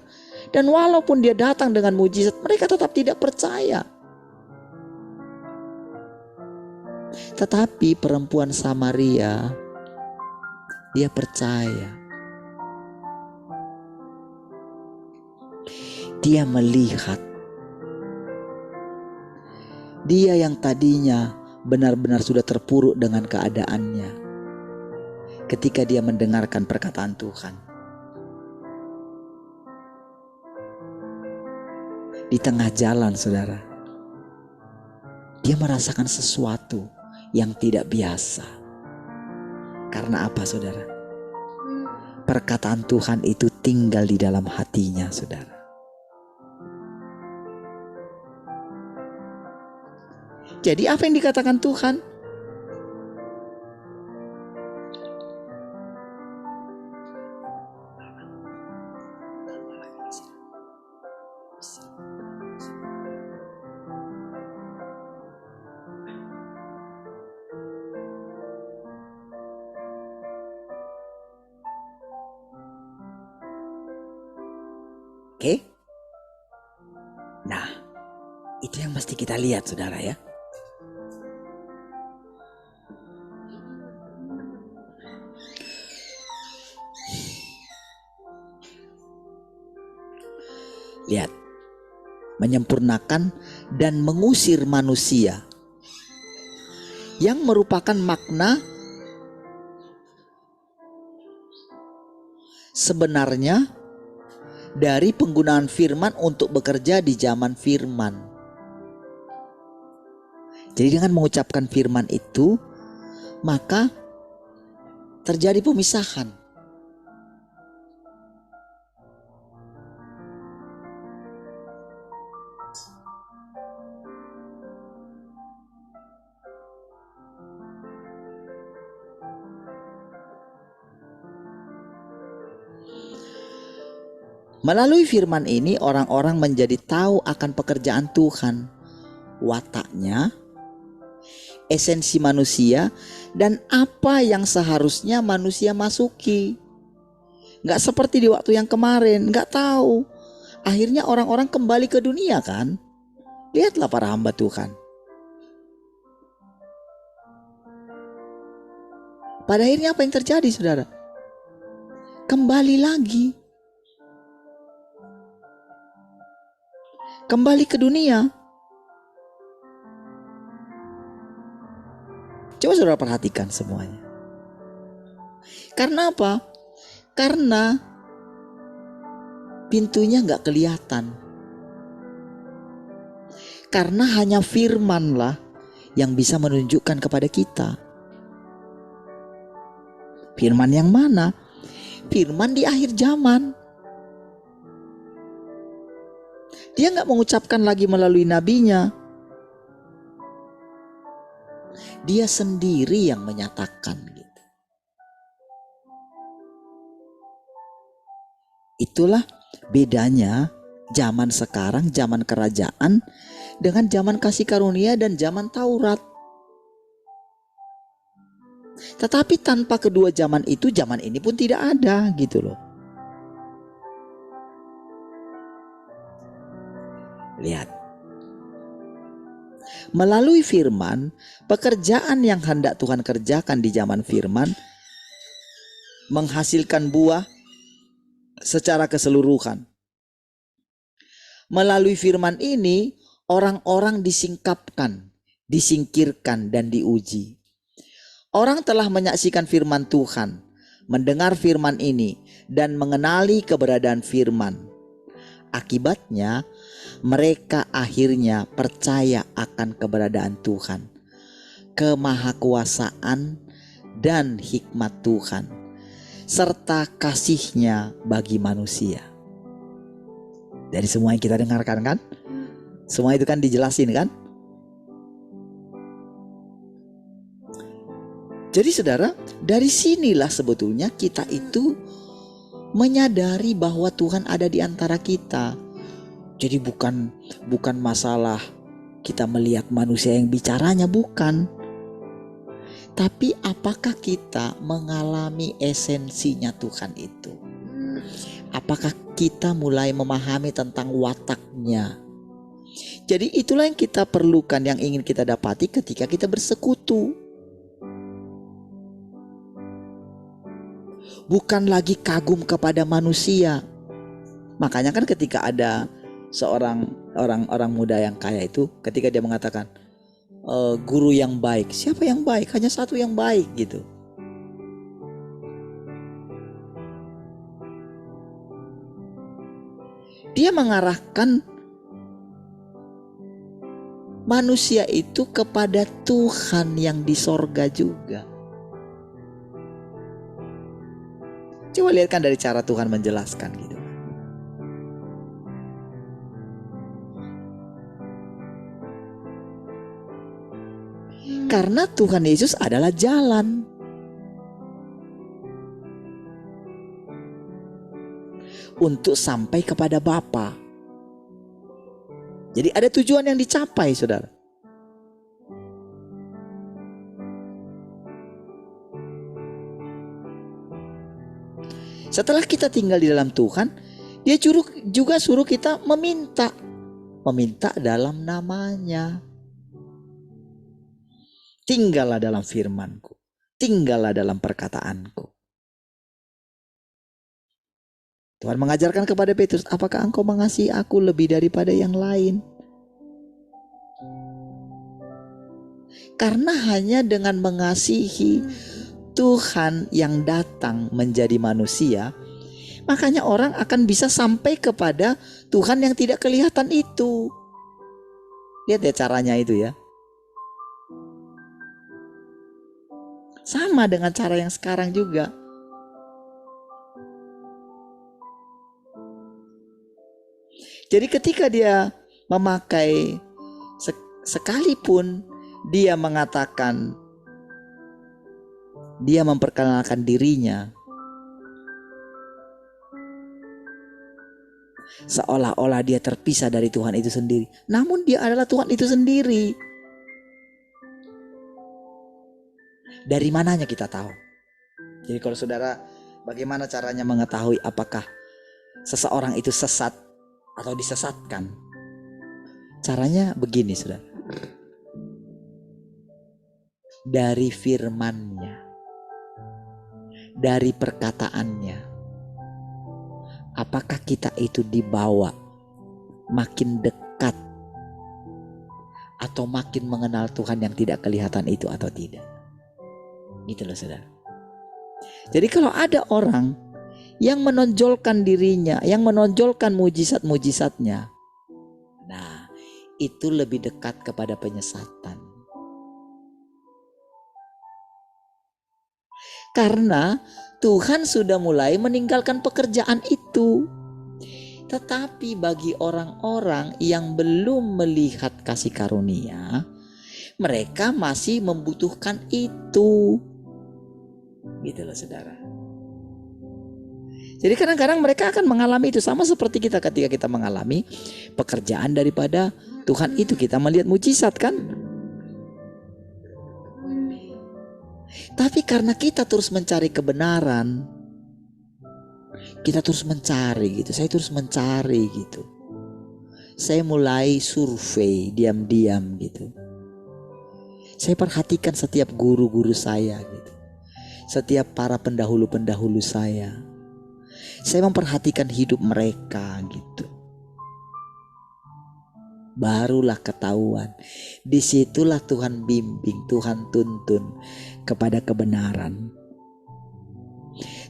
Speaker 3: Dan walaupun dia datang dengan mujizat, mereka tetap tidak percaya. Tetapi perempuan Samaria, dia percaya. Dia melihat. Dia yang tadinya benar-benar sudah terpuruk dengan keadaannya, ketika dia mendengarkan perkataan Tuhan. Di tengah jalan, saudara, dia merasakan sesuatu yang tidak biasa. Karena apa, saudara? Perkataan Tuhan itu tinggal di dalam hatinya, saudara. Jadi apa yang dikatakan Tuhan? Oke. Nah, itu yang mesti kita lihat saudara ya. Lihat, menyempurnakan dan mengusir manusia, yang merupakan makna sebenarnya dari penggunaan firman untuk bekerja di zaman firman. Jadi dengan mengucapkan firman itu, maka terjadi pemisahan. Melalui firman ini orang-orang menjadi tahu akan pekerjaan Tuhan, wataknya, esensi manusia, dan apa yang seharusnya manusia masuki. Gak seperti di waktu yang kemarin, gak tahu. Akhirnya orang-orang kembali ke dunia kan. Lihatlah para hamba Tuhan. Pada akhirnya apa yang terjadi saudara? Kembali lagi. Kembali ke dunia. Coba saudara perhatikan semuanya. Karena apa? Karena pintunya gak kelihatan. Karena hanya firman-lah yang bisa menunjukkan kepada kita. Firman yang mana? Firman di akhir zaman. Dia gak mengucapkan lagi melalui nabinya. Dia sendiri yang menyatakan gitu. Itulah bedanya zaman sekarang, zaman kerajaan dengan zaman kasih karunia dan zaman Taurat. Tetapi tanpa kedua zaman itu, zaman ini pun tidak ada gitu loh. Lihat. Melalui firman, pekerjaan yang hendak Tuhan kerjakan di zaman firman menghasilkan buah secara keseluruhan. Melalui firman ini, orang-orang disingkapkan, disingkirkan, dan diuji. Orang telah menyaksikan firman Tuhan, mendengar firman ini, dan mengenali keberadaan firman. Akibatnya, mereka akhirnya percaya akan keberadaan Tuhan, kemahakuasaan dan hikmat Tuhan, serta kasih-Nya bagi manusia. Dari semua yang kita dengarkan kan? Semua itu kan dijelasin kan? Jadi saudara, dari sinilah sebetulnya kita itu menyadari bahwa Tuhan ada di antara kita. Jadi bukan masalah kita melihat manusia yang bicaranya, bukan. Tapi apakah kita mengalami esensinya Tuhan itu? Apakah kita mulai memahami tentang wataknya? Jadi itulah yang kita perlukan, yang ingin kita dapati ketika kita bersekutu. Bukan lagi kagum kepada manusia. Makanya kan ketika ada seorang orang muda yang kaya itu, ketika dia mengatakan guru yang baik, siapa yang baik? Hanya satu yang baik gitu. Dia mengarahkan manusia itu kepada Tuhan yang di sorga juga. Coba lihatkan dari cara Tuhan menjelaskan gitu. Karena Tuhan Yesus adalah jalan. Untuk sampai kepada Bapa. Jadi ada tujuan yang dicapai, saudara. Setelah kita tinggal di dalam Tuhan, Dia juga suruh kita meminta. meminta dalam namanya. Tinggallah dalam firman-Ku, tinggallah dalam perkataanku. Tuhan mengajarkan kepada Petrus, apakah engkau mengasihi aku lebih daripada yang lain? Karena hanya dengan mengasihi Tuhan yang datang menjadi manusia, makanya orang akan bisa sampai kepada Tuhan yang tidak kelihatan itu. Lihat ya caranya itu ya. Sama dengan cara yang sekarang juga. Jadi ketika dia memakai, sekalipun dia mengatakan, dia memperkenalkan dirinya seolah-olah dia terpisah dari Tuhan itu sendiri, namun dia adalah Tuhan itu sendiri. Dari mananya kita tahu? Jadi kalau saudara, bagaimana caranya mengetahui apakah seseorang itu sesat atau disesatkan? Caranya begini, saudara. Dari firman-Nya, dari perkataannya, apakah kita itu dibawa makin dekat atau makin mengenal Tuhan yang tidak kelihatan itu atau tidak? Gitu loh saudara. Jadi kalau ada orang yang menonjolkan dirinya, yang menonjolkan mujizat-mujizatnya, nah itu lebih dekat kepada penyesatan. Karena Tuhan sudah mulai meninggalkan pekerjaan itu. Tetapi bagi orang-orang yang belum melihat kasih karunia, mereka masih membutuhkan itu. Gitu loh saudara. Jadi kadang-kadang mereka akan mengalami itu, sama seperti kita ketika kita mengalami pekerjaan daripada Tuhan itu, kita melihat mujizat kan. Tapi karena kita terus mencari kebenaran, kita terus mencari gitu. Saya terus mencari gitu. Saya mulai survei diam-diam gitu. Saya perhatikan setiap guru-guru saya gitu. Setiap para pendahulu-pendahulu saya. Saya memperhatikan hidup mereka gitu. Barulah ketahuan. Disitulah Tuhan bimbing, Tuhan tuntun kepada kebenaran.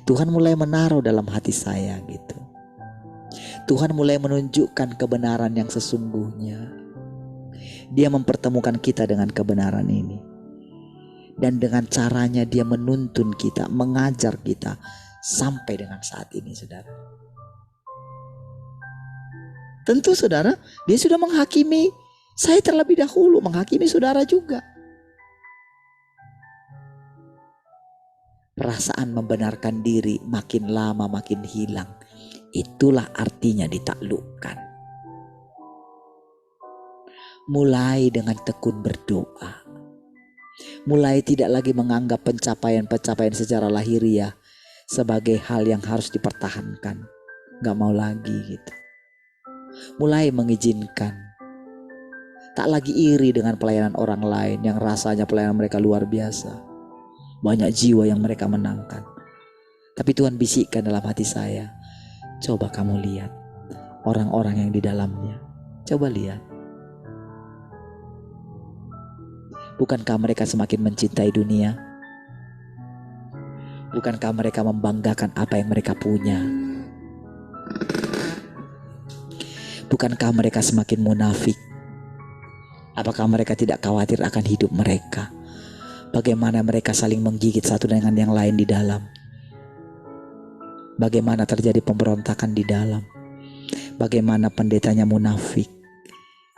Speaker 3: Tuhan mulai menaruh dalam hati saya gitu. Tuhan mulai menunjukkan kebenaran yang sesungguhnya. Dia mempertemukan kita dengan kebenaran ini. Dan dengan caranya dia menuntun kita, mengajar kita sampai dengan saat ini saudara. Tentu saudara, dia sudah menghakimi saya terlebih dahulu, menghakimi saudara juga. Perasaan membenarkan diri makin lama makin hilang. Itulah artinya ditaklukkan. Mulai dengan tekun berdoa. Mulai tidak lagi menganggap pencapaian-pencapaian secara lahiriah sebagai hal yang harus dipertahankan. Gak mau lagi gitu. Mulai mengizinkan. Tak lagi iri dengan pelayanan orang lain yang rasanya pelayanan mereka luar biasa. Banyak jiwa yang mereka menangkan. Tapi Tuhan bisikkan dalam hati saya, coba kamu lihat orang-orang yang di dalamnya. Coba lihat. Bukankah mereka semakin mencintai dunia? Bukankah mereka membanggakan apa yang mereka punya? Bukankah mereka semakin munafik? Apakah mereka tidak khawatir akan hidup mereka? Bagaimana mereka saling menggigit satu dengan yang lain di dalam? Bagaimana terjadi pemberontakan di dalam? Bagaimana pendetanya munafik?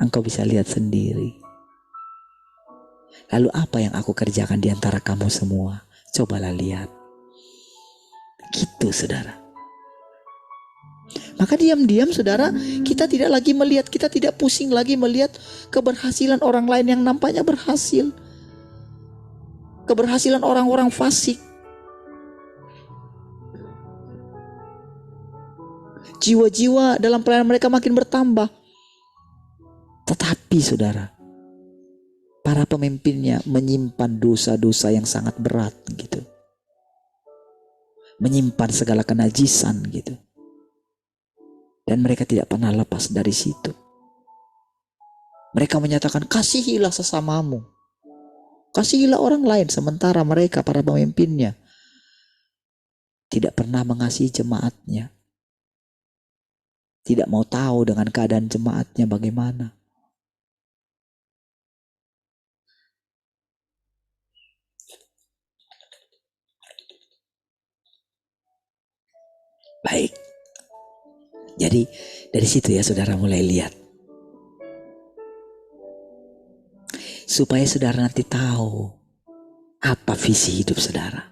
Speaker 3: Engkau bisa lihat sendiri. Lalu apa yang aku kerjakan di antara kamu semua? Cobalah lihat. Gitu saudara. Maka diam-diam saudara, kita tidak lagi melihat, kita tidak pusing lagi melihat keberhasilan orang lain yang nampaknya berhasil. Keberhasilan orang-orang fasik. Jiwa-jiwa dalam pelayanan mereka makin bertambah. Tetapi saudara, para pemimpinnya menyimpan dosa-dosa yang sangat berat gitu. Menyimpan segala kenajisan gitu. Dan mereka tidak pernah lepas dari situ. Mereka menyatakan, kasihilah sesamamu. Kasihilah orang lain. Sementara mereka, para pemimpinnya, tidak pernah mengasihi jemaatnya. Tidak mau tahu dengan keadaan jemaatnya bagaimana. Baik. Jadi dari situ ya saudara mulai lihat. Supaya saudara nanti tahu apa visi hidup saudara.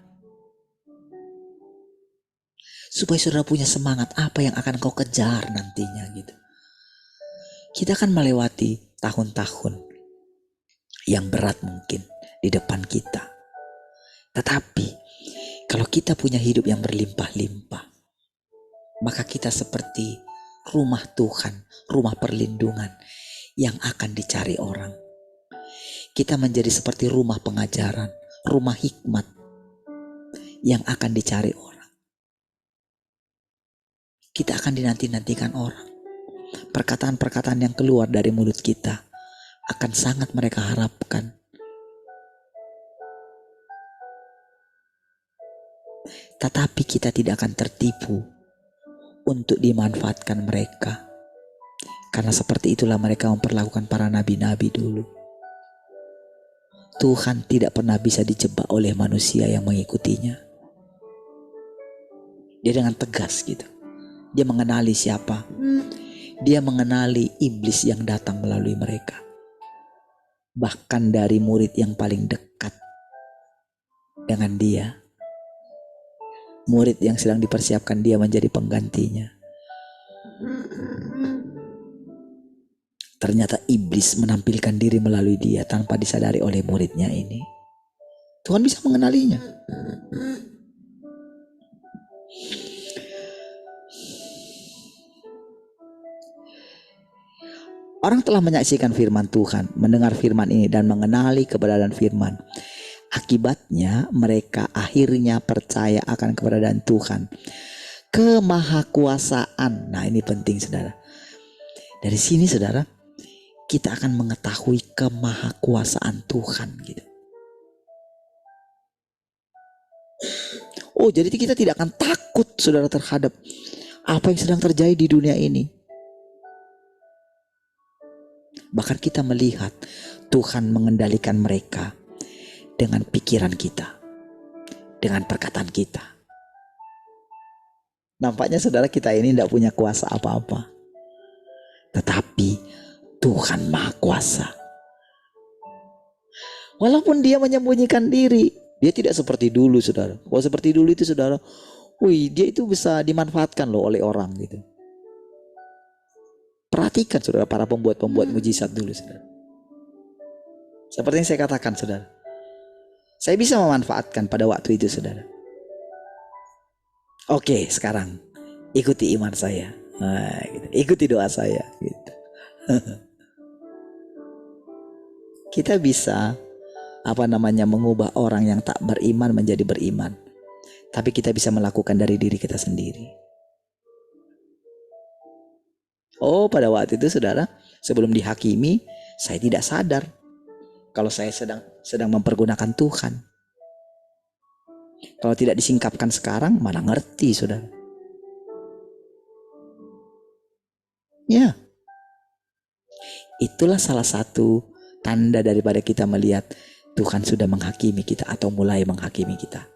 Speaker 3: Supaya saudara punya semangat apa yang akan kau kejar nantinya gitu. Kita akan melewati tahun-tahun yang berat mungkin di depan kita. Tetapi kalau kita punya hidup yang berlimpah-limpah, maka kita seperti rumah Tuhan, rumah perlindungan yang akan dicari orang. Kita menjadi seperti rumah pengajaran, rumah hikmat yang akan dicari orang. Kita akan dinanti-nantikan orang. Perkataan-perkataan yang keluar dari mulut kita akan sangat mereka harapkan. Tetapi kita tidak akan tertipu untuk dimanfaatkan mereka. Karena seperti itulah mereka memperlakukan para nabi-nabi dulu. Tuhan tidak pernah bisa dijebak oleh manusia yang mengikutinya. Dia dengan tegas gitu. Dia mengenali siapa. Dia mengenali iblis yang datang melalui mereka. Bahkan dari murid yang paling dekat dengan dia. Murid yang sedang dipersiapkan dia menjadi penggantinya. Ternyata iblis menampilkan diri melalui dia tanpa disadari oleh muridnya ini. Tuhan bisa mengenalinya. Orang telah menyaksikan firman Tuhan, mendengar firman ini dan mengenali keberadaan firman. Akibatnya mereka akhirnya percaya akan keberadaan Tuhan. Kemahakuasaan. Nah ini penting saudara. Dari sini saudara, kita akan mengetahui kemahakuasaan Tuhan gitu. Oh jadi kita tidak akan takut saudara terhadap apa yang sedang terjadi di dunia ini. Bahkan kita melihat Tuhan mengendalikan mereka dengan pikiran kita, dengan perkataan kita. Nampaknya saudara kita ini tidak punya kuasa apa-apa. Tetapi Tuhan Maha Kuasa. Walaupun dia menyembunyikan diri, dia tidak seperti dulu saudara. Kalau seperti dulu itu saudara, dia itu bisa dimanfaatkan loh oleh orang gitu. Perhatikan saudara para pembuat-pembuat mujizat dulu saudara. Seperti yang saya katakan saudara. Saya bisa memanfaatkan pada waktu itu saudara. Oke sekarang ikuti iman saya. Nah, gitu. Ikuti doa saya gitu. Kita bisa mengubah orang yang tak beriman menjadi beriman. Tapi kita bisa melakukan dari diri kita sendiri. Oh pada waktu itu saudara, sebelum dihakimi, saya tidak sadar kalau saya sedang mempergunakan Tuhan. Kalau tidak disingkapkan sekarang, mana ngerti saudara. Ya, itulah salah satu tanda daripada kita melihat Tuhan sudah menghakimi kita atau mulai menghakimi kita.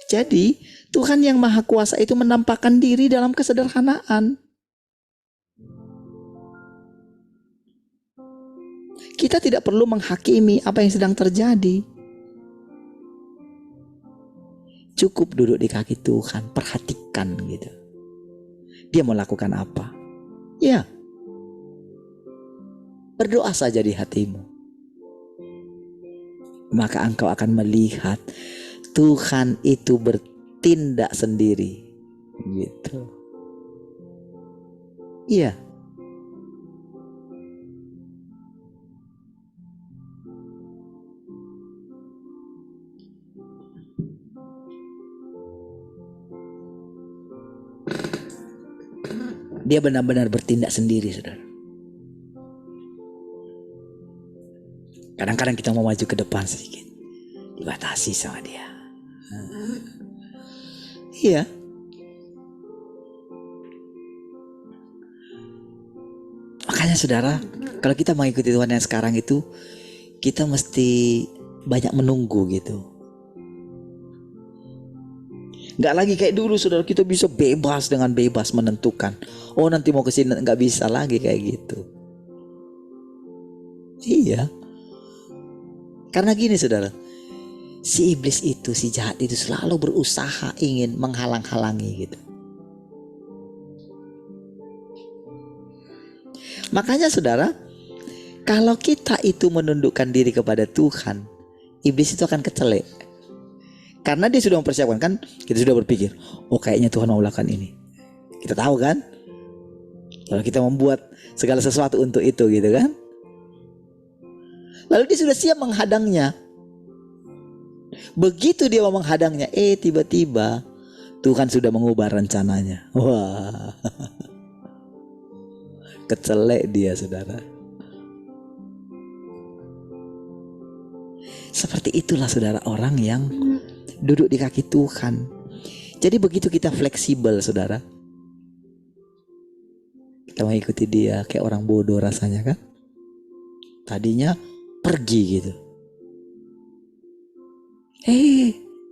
Speaker 3: Jadi Tuhan yang Maha Kuasa itu menampakkan diri dalam kesederhanaan. Kita tidak perlu menghakimi apa yang sedang terjadi. Cukup duduk di kaki Tuhan, perhatikan gitu. Dia mau lakukan apa? Ya, berdoa saja di hatimu. Maka engkau akan melihat Tuhan itu bertindak sendiri gitu. Iya. Dia benar-benar bertindak sendiri, saudara. Kadang-kadang kita mau maju ke depan sedikit, dibatasi sama dia. Iya. Makanya saudara, kalau kita mengikuti Tuhan yang sekarang itu, kita mesti banyak menunggu gitu. Gak lagi kayak dulu saudara, kita bisa bebas dengan bebas menentukan. Oh nanti mau kesini, gak bisa lagi kayak gitu. Iya. Karena gini saudara, si iblis itu, si jahat itu selalu berusaha ingin menghalang-halangi gitu. Makanya saudara, kalau kita itu menundukkan diri kepada Tuhan, iblis itu akan kecelek. Karena dia sudah mempersiapkan, kan kita sudah berpikir, oh kayaknya Tuhan mau melakukan ini. Kita tahu kan, kalau kita membuat segala sesuatu untuk itu gitu kan. Lalu dia sudah siap menghadangnya. Begitu dia mau menghadangnya, tiba-tiba Tuhan sudah mengubah rencananya. Wah, kecelek dia saudara. Seperti itulah saudara orang yang duduk di kaki Tuhan. Jadi begitu kita fleksibel saudara, kita mengikuti dia kayak orang bodoh rasanya kan. Tadinya pergi gitu,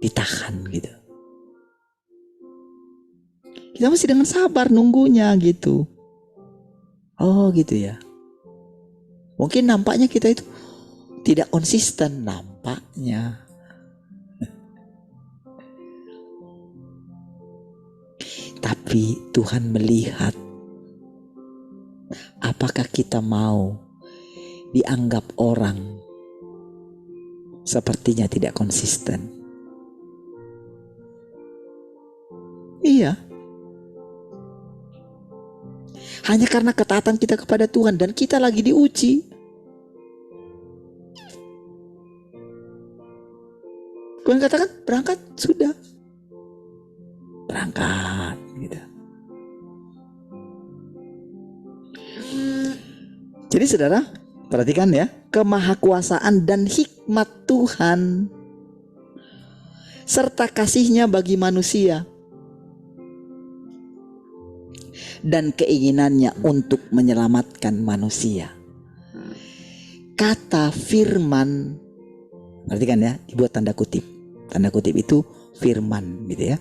Speaker 3: ditahan gitu. Kita mesti dengan sabar nunggunya gitu. Oh gitu ya. Mungkin nampaknya kita itu tidak konsisten nampaknya. Tapi Tuhan melihat apakah kita mau dianggap orang sepertinya tidak konsisten. Iya. Hanya karena ketaatan kita kepada Tuhan dan kita lagi diuji. Tuhan katakan berangkat, sudah. Berangkat gitu. Jadi saudara, perhatikan ya, kemahakuasaan dan hikmat Tuhan serta kasih-Nya bagi manusia dan keinginannya untuk menyelamatkan manusia. Kata firman, perhatikan ya, dibuat tanda kutip. Tanda kutip itu firman gitu ya.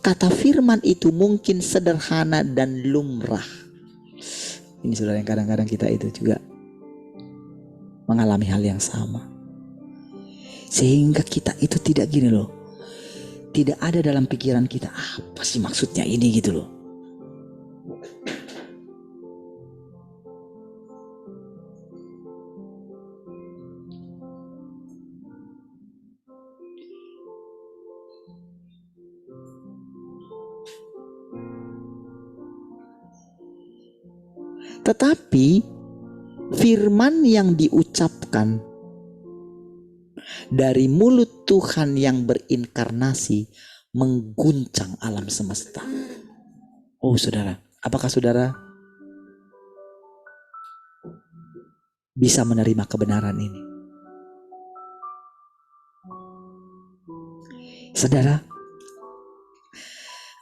Speaker 3: Kata firman itu mungkin sederhana dan lumrah. Ini saudara yang kadang-kadang kita itu juga mengalami hal yang sama. Sehingga kita itu tidak gini loh. Tidak ada dalam pikiran kita, apa sih maksudnya ini gitu loh. Tetapi firman yang diucapkan dari mulut Tuhan yang berinkarnasi mengguncang alam semesta. Oh saudara, apakah saudara bisa menerima kebenaran ini? Saudara,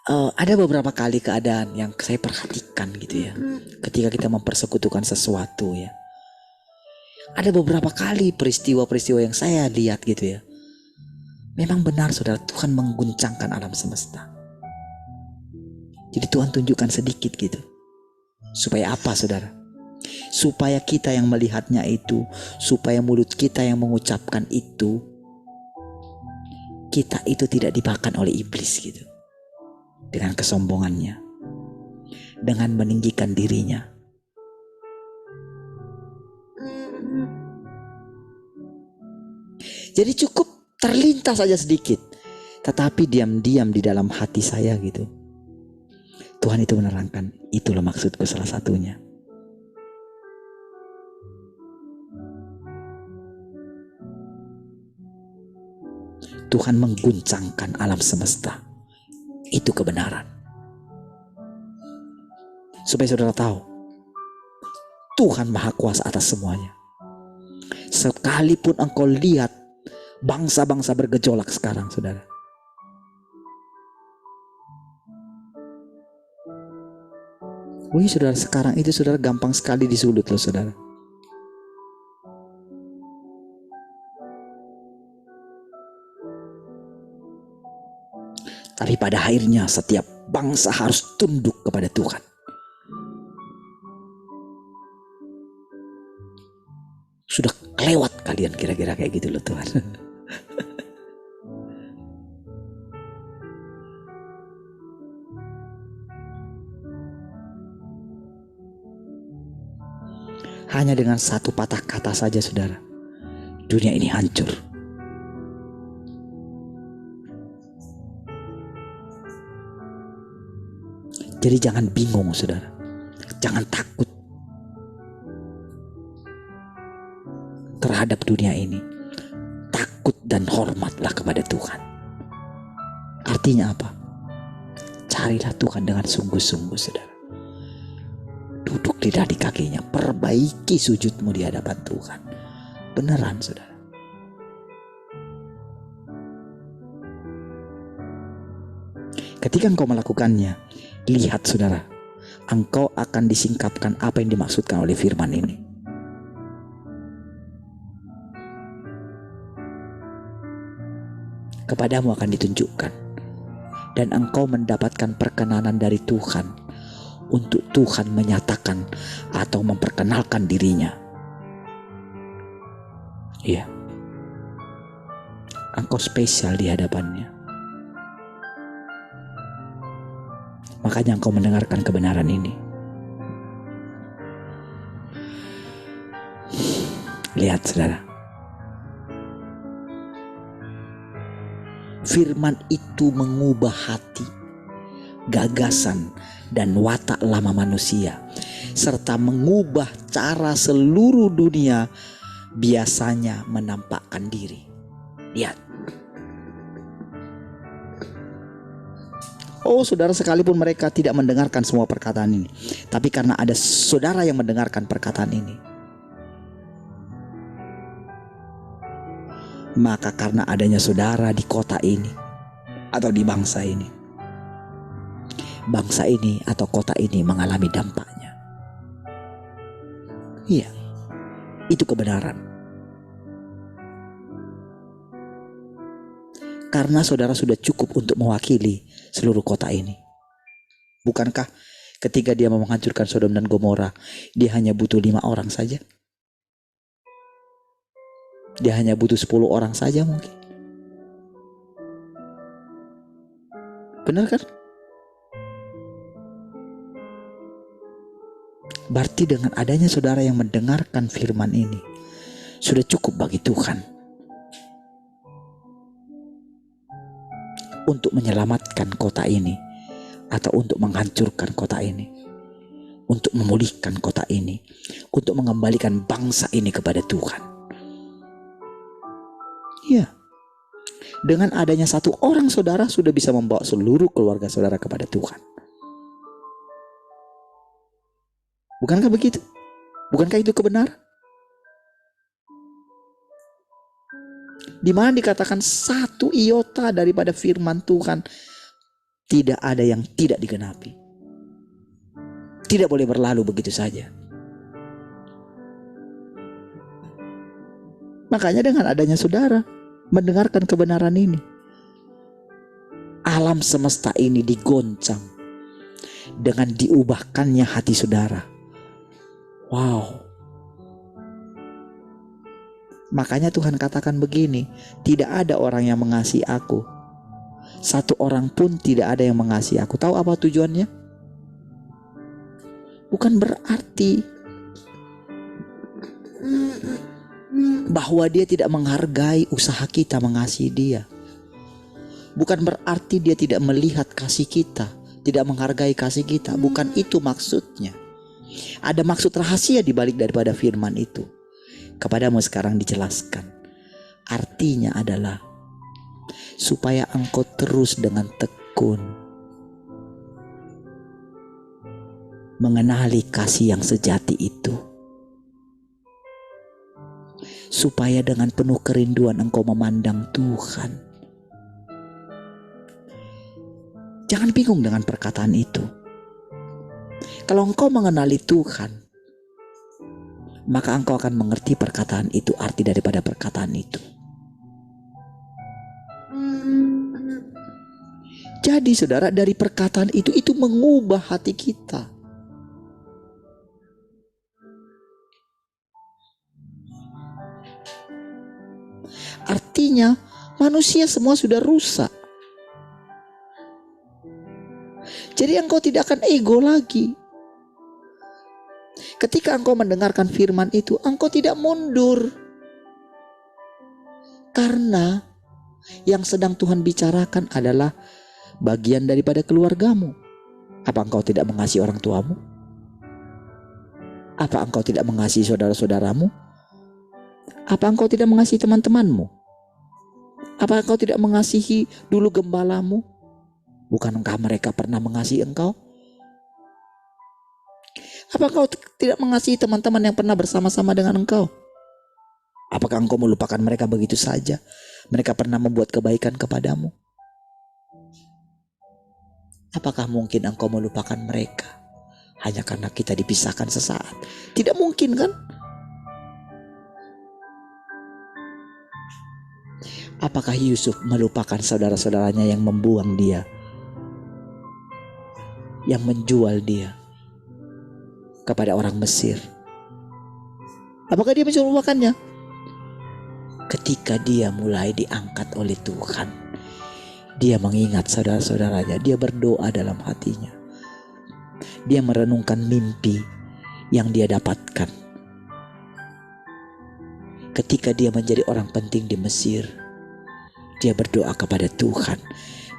Speaker 3: ada beberapa kali keadaan yang saya perhatikan gitu ya, ketika kita mempersekutukan sesuatu ya. Ada beberapa kali peristiwa-peristiwa yang saya lihat gitu ya. Memang benar saudara, Tuhan mengguncangkan alam semesta. Jadi Tuhan tunjukkan sedikit gitu. Supaya apa saudara? Supaya kita yang melihatnya itu, supaya mulut kita yang mengucapkan itu, kita itu tidak dimakan oleh iblis gitu. Dengan kesombongannya, dengan meninggikan dirinya. Jadi cukup terlintas saja sedikit, tetapi diam-diam di dalam hati saya gitu, Tuhan itu menerangkan, Itulah maksudku salah satunya. Tuhan mengguncangkan alam semesta. Itu kebenaran. Supaya saudara tahu, Tuhan Maha Kuasa atas semuanya. Sekalipun engkau lihat bangsa-bangsa bergejolak sekarang, saudara. Wih, saudara, sekarang itu saudara gampang sekali disulut loh, saudara. Tapi pada akhirnya setiap bangsa harus tunduk kepada Tuhan. Sudah kelewat kalian kira-kira kayak gitu loh Tuhan. Hanya dengan satu patah kata saja saudara, dunia ini hancur. Jadi jangan bingung saudara, jangan takut terhadap dunia ini. Takut dan hormatlah kepada Tuhan. Artinya apa? Carilah Tuhan dengan sungguh-sungguh saudara. Duduk di kakinya, perbaiki sujudmu di hadapan Tuhan. Beneran saudara. Ketika engkau melakukannya, lihat saudara, engkau akan disingkapkan apa yang dimaksudkan oleh firman ini. Kepadamu akan ditunjukkan, dan engkau mendapatkan perkenanan dari Tuhan untuk Tuhan menyatakan atau memperkenalkan dirinya. Iya, engkau spesial di hadapannya. Makanya engkau mendengarkan kebenaran ini. Lihat saudara, firman itu mengubah hati, gagasan, dan watak lama manusia, serta mengubah cara seluruh dunia biasanya menampakkan diri. Lihat. Oh saudara, sekalipun mereka tidak mendengarkan semua perkataan ini, tapi karena ada saudara yang mendengarkan perkataan ini, maka karena adanya saudara di kota ini atau di bangsa ini atau kota ini mengalami dampaknya. Iya, itu kebenaran. Karena saudara sudah cukup untuk mewakili seluruh kota ini. Bukankah ketika dia mau menghancurkan Sodom dan Gomora, dia hanya butuh 5 orang saja? Dia hanya butuh 10 orang saja mungkin. Benar kan? Berarti dengan adanya saudara yang mendengarkan firman ini, sudah cukup bagi Tuhan untuk menyelamatkan kota ini, atau untuk menghancurkan kota ini, untuk memulihkan kota ini, untuk mengembalikan bangsa ini kepada Tuhan. Ya, dengan adanya satu orang saudara sudah bisa membawa seluruh keluarga saudara kepada Tuhan. Bukankah begitu? Bukankah itu kebenaran? Di mana dikatakan satu iota daripada firman Tuhan tidak ada yang tidak digenapi. Tidak boleh berlalu begitu saja. Makanya dengan adanya saudara mendengarkan kebenaran ini, alam semesta ini digoncang dengan diubahkannya hati saudara. Wow. Makanya Tuhan katakan begini, tidak ada orang yang mengasihi aku, satu orang pun tidak ada yang mengasihi aku. Tahu apa tujuannya? Bukan berarti bahwa dia tidak menghargai usaha kita mengasihi dia. Bukan berarti dia tidak melihat kasih kita, tidak menghargai kasih kita. Bukan itu maksudnya. Ada maksud rahasia di balik daripada firman itu. Kepadamu sekarang dijelaskan. Artinya adalah supaya engkau terus dengan tekun mengenali kasih yang sejati itu. Supaya dengan penuh kerinduan engkau memandang Tuhan. Jangan bingung dengan perkataan itu. Kalau engkau mengenali Tuhan, maka engkau akan mengerti perkataan itu, arti daripada perkataan itu. Jadi saudara, dari perkataan itu mengubah hati kita. Artinya manusia semua sudah rusak. Jadi engkau tidak akan ego lagi. Ketika engkau mendengarkan firman itu, engkau tidak mundur. Karena yang sedang Tuhan bicarakan adalah bagian daripada keluargamu. Apa engkau tidak mengasihi orang tuamu? Apa engkau tidak mengasihi saudara-saudaramu? Apa engkau tidak mengasihi teman-temanmu? Apa engkau tidak mengasihi dulu gembalamu? Bukankah mereka pernah mengasihi engkau? Apa engkau tidak mengasihi teman-teman yang pernah bersama-sama dengan engkau? Apakah engkau melupakan mereka begitu saja? Mereka pernah membuat kebaikan kepadamu. Apakah mungkin engkau melupakan mereka hanya karena kita dipisahkan sesaat? Tidak mungkin, kan? Apakah Yusuf melupakan saudara-saudaranya yang membuang dia, yang menjual dia kepada orang Mesir? Apakah dia bisa melupakannya? Ketika dia mulai diangkat oleh Tuhan, dia mengingat saudara-saudaranya. Dia berdoa dalam hatinya. Dia merenungkan mimpi yang dia dapatkan. Ketika dia menjadi orang penting di Mesir, dia berdoa kepada Tuhan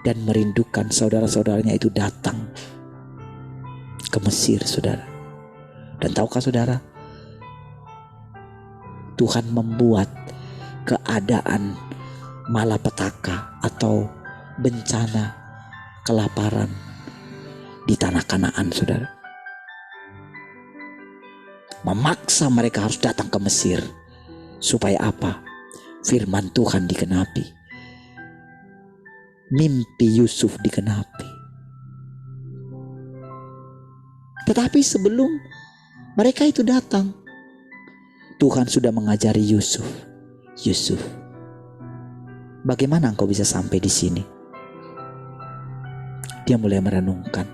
Speaker 3: dan merindukan saudara-saudaranya itu datang ke Mesir, saudara. Dan tahukah saudara, Tuhan membuat keadaan malapetaka atau bencana kelaparan di tanah Kanaan, saudara. Memaksa mereka harus datang ke Mesir. Supaya apa? Firman Tuhan dikenapi. Mimpi Yusuf dikenapi. Tetapi sebelum mereka itu datang, Tuhan sudah mengajari Yusuf. Yusuf, bagaimana engkau bisa sampai di sini? Dia mulai merenungkan.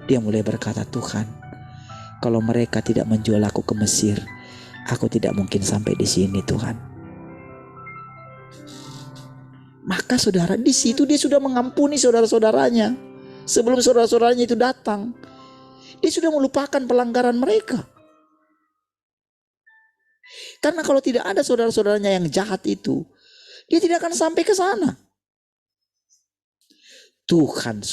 Speaker 3: Dia mulai berkata, Tuhan, kalau mereka tidak menjual aku ke Mesir, aku tidak mungkin sampai di sini, Tuhan. Maka saudara, di situ dia sudah mengampuni saudara-saudaranya. Sebelum saudara-saudaranya itu datang, dia sudah melupakan pelanggaran mereka. Karena kalau tidak ada saudara-saudaranya yang jahat itu, dia tidak akan sampai ke sana. Tuhan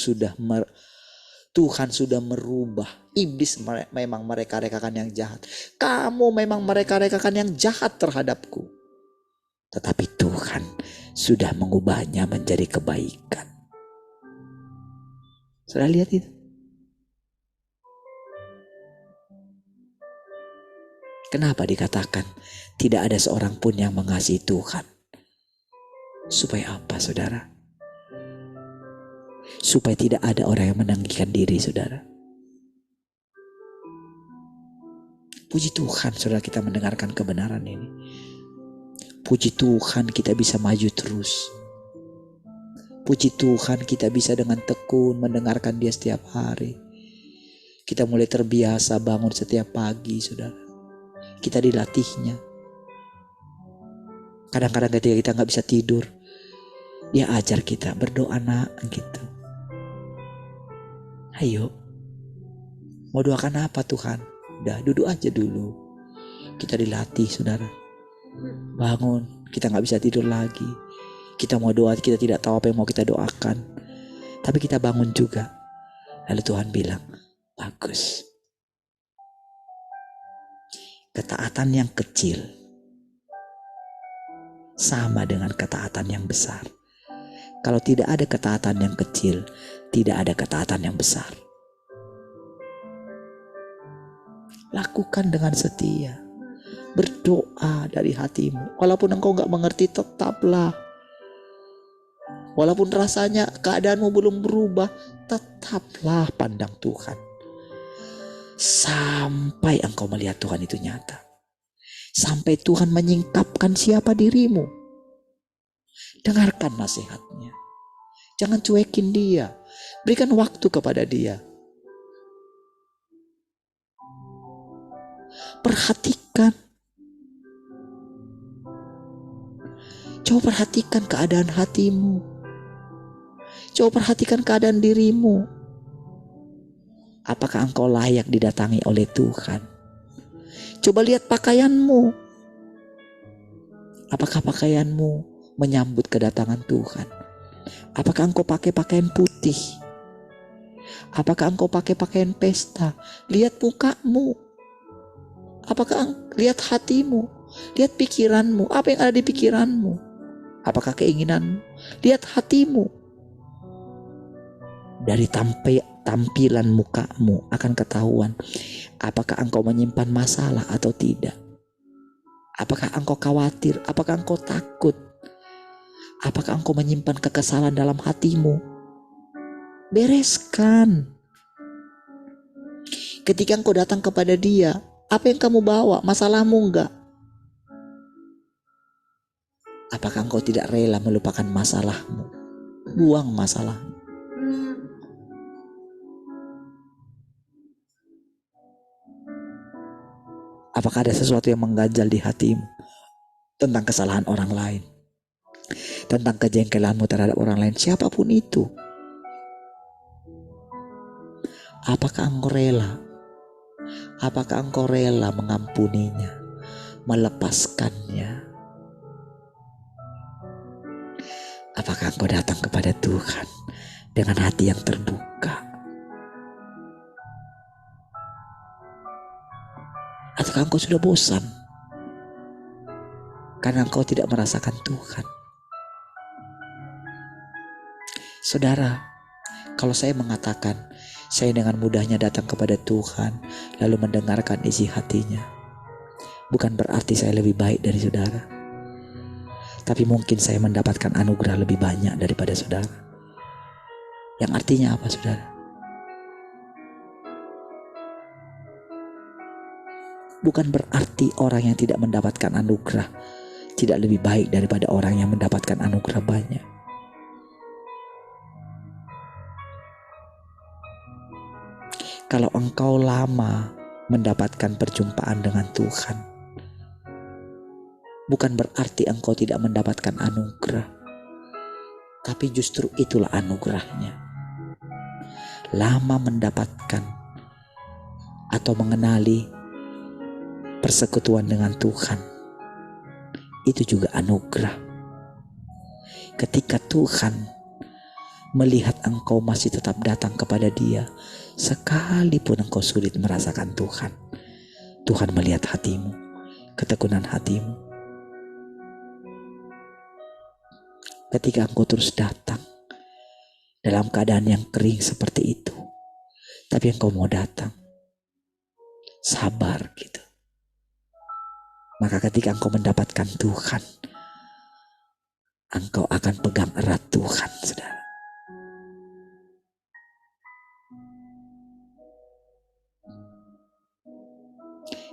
Speaker 3: sudah merubah. Iblis memang mereka-rekakan yang jahat. Kamu memang mereka-rekakan yang jahat terhadapku. Tetapi Tuhan sudah mengubahnya menjadi kebaikan. Sudah lihat itu? Kenapa dikatakan tidak ada seorang pun yang mengasihi Tuhan? Supaya apa, saudara? Supaya tidak ada orang yang menanggikan diri, saudara. Puji Tuhan, saudara, kita mendengarkan kebenaran ini. Puji Tuhan, kita bisa maju terus. Puji Tuhan, kita bisa dengan tekun mendengarkan Dia setiap hari. Kita mulai terbiasa bangun setiap pagi, saudara. Kita dilatihnya. Kadang-kadang ketika kita gak bisa tidur, Dia ajar kita berdoa, nak, gitu. Ayo, mau doakan apa Tuhan? Udah, duduk aja dulu. Kita dilatih, saudara. Bangun, kita gak bisa tidur lagi. Kita mau doa, kita tidak tahu apa yang mau kita doakan. Tapi kita bangun juga. Lalu Tuhan bilang, bagus. Ketaatan yang kecil sama dengan ketaatan yang besar. Kalau tidak ada ketaatan yang kecil, tidak ada ketaatan yang besar. Lakukan dengan setia. Berdoa dari hatimu. Walaupun engkau gak mengerti, tetaplah. Walaupun rasanya keadaanmu belum berubah, tetaplah pandang Tuhan. Sampai engkau melihat Tuhan itu nyata. Sampai Tuhan menyingkapkan siapa dirimu. Dengarkan nasihatnya. Jangan cuekin dia. Berikan waktu kepada dia. Perhatikan. Coba perhatikan keadaan hatimu. Coba perhatikan keadaan dirimu. Apakah engkau layak didatangi oleh Tuhan? Coba lihat pakaianmu. Apakah pakaianmu menyambut kedatangan Tuhan? Apakah engkau pakai pakaian putih? Apakah engkau pakai pakaian pesta? Lihat mukamu. Apakah lihat hatimu? Lihat pikiranmu. Apa yang ada di pikiranmu? Apakah keinginanmu? Lihat hatimu. Dari tampilan mukamu akan ketahuan apakah engkau menyimpan masalah atau tidak. Apakah engkau khawatir? Apakah engkau takut? Apakah engkau menyimpan kekesalan dalam hatimu? Bereskan. Ketika engkau datang kepada dia, apa yang kamu bawa? Masalahmu enggak? Apakah engkau tidak rela melupakan masalahmu? Buang masalahmu. Apakah ada sesuatu yang mengganjal di hatimu tentang kesalahan orang lain, tentang kejengkelanmu terhadap orang lain, siapapun itu? Apakah engkau rela? Apakah engkau rela mengampuninya, melepaskannya? Apakah engkau datang kepada Tuhan dengan hati yang terbuka? Ataukah engkau sudah bosan karena engkau tidak merasakan Tuhan? Saudara, kalau saya mengatakan saya dengan mudahnya datang kepada Tuhan lalu mendengarkan isi hatinya, bukan berarti saya lebih baik dari saudara. Tapi mungkin saya mendapatkan anugerah lebih banyak daripada saudara. Yang artinya apa, saudara? Bukan berarti orang yang tidak mendapatkan anugerah tidak lebih baik daripada orang yang mendapatkan anugerah banyak. Kalau engkau lama mendapatkan perjumpaan dengan Tuhan, bukan berarti engkau tidak mendapatkan anugerah, tapi justru itulah anugerahnya. Lama mendapatkan atau mengenali persekutuan dengan Tuhan, itu juga anugerah. Ketika Tuhan melihat engkau masih tetap datang kepada Dia, sekalipun engkau sulit merasakan Tuhan, Tuhan melihat hatimu, ketekunan hatimu. Ketika engkau terus datang dalam keadaan yang kering seperti itu, tapi engkau mau datang sabar gitu, maka ketika engkau mendapatkan Tuhan, engkau akan pegang erat Tuhan, saudara.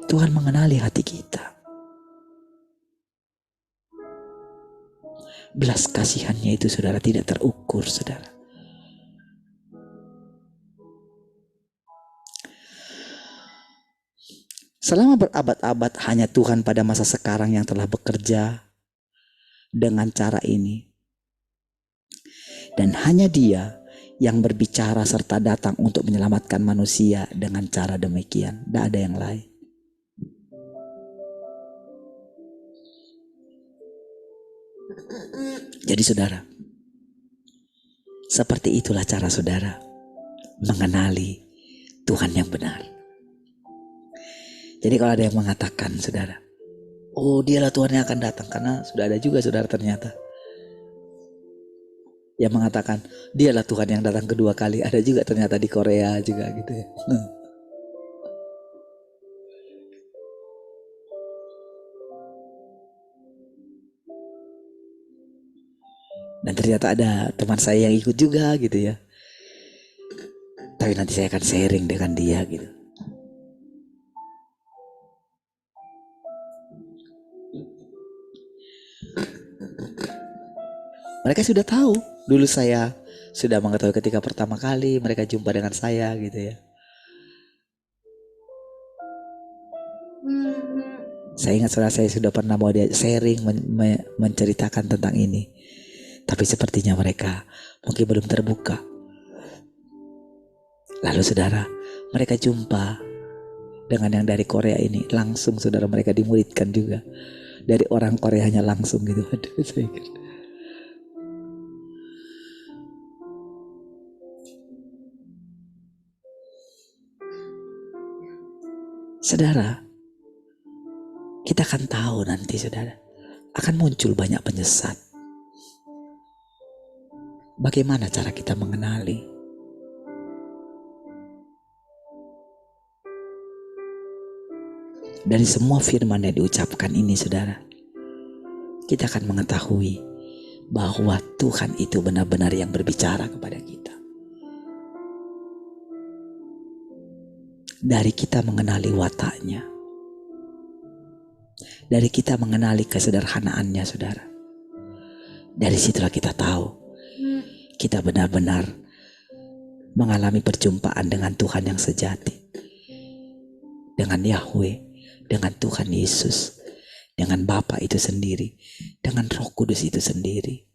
Speaker 3: Tuhan mengenali hati kita. Belas kasihannya itu, saudara, tidak terukur, saudara. Selama berabad-abad hanya Tuhan pada masa sekarang yang telah bekerja dengan cara ini. Dan hanya Dia yang berbicara serta datang untuk menyelamatkan manusia dengan cara demikian. Tidak ada yang lain. Jadi saudara, seperti itulah cara saudara mengenali Tuhan yang benar. Jadi kalau ada yang mengatakan, saudara, oh dialah Tuhan yang akan datang, karena sudah ada juga saudara ternyata yang mengatakan dialah Tuhan yang datang kedua kali. Ada juga ternyata di Korea juga gitu ya. Dan ternyata ada teman saya yang ikut juga gitu ya. Tapi nanti saya akan sharing dengan dia gitu. Mereka sudah tahu. Dulu saya sudah mengetahui ketika pertama kali mereka jumpa dengan saya gitu ya. Saya ingat saya sudah pernah mau dia sharing menceritakan tentang ini. Tapi sepertinya mereka mungkin belum terbuka. Lalu saudara, mereka jumpa dengan yang dari Korea ini. Langsung saudara, mereka dimuridkan juga. Dari orang Koreanya langsung gitu. Aduh, saya kira. Saudara, kita akan tahu nanti saudara, akan muncul banyak penyesat. Bagaimana cara kita mengenali? Dari semua firman yang diucapkan ini saudara, kita akan mengetahui bahwa Tuhan itu benar-benar yang berbicara kepada kita. Dari kita mengenali wataknya, dari kita mengenali kesederhanaannya saudara, dari situlah kita tahu kita benar-benar mengalami perjumpaan dengan Tuhan yang sejati, dengan Yahweh, dengan Tuhan Yesus, dengan Bapa itu sendiri, dengan Roh Kudus itu sendiri.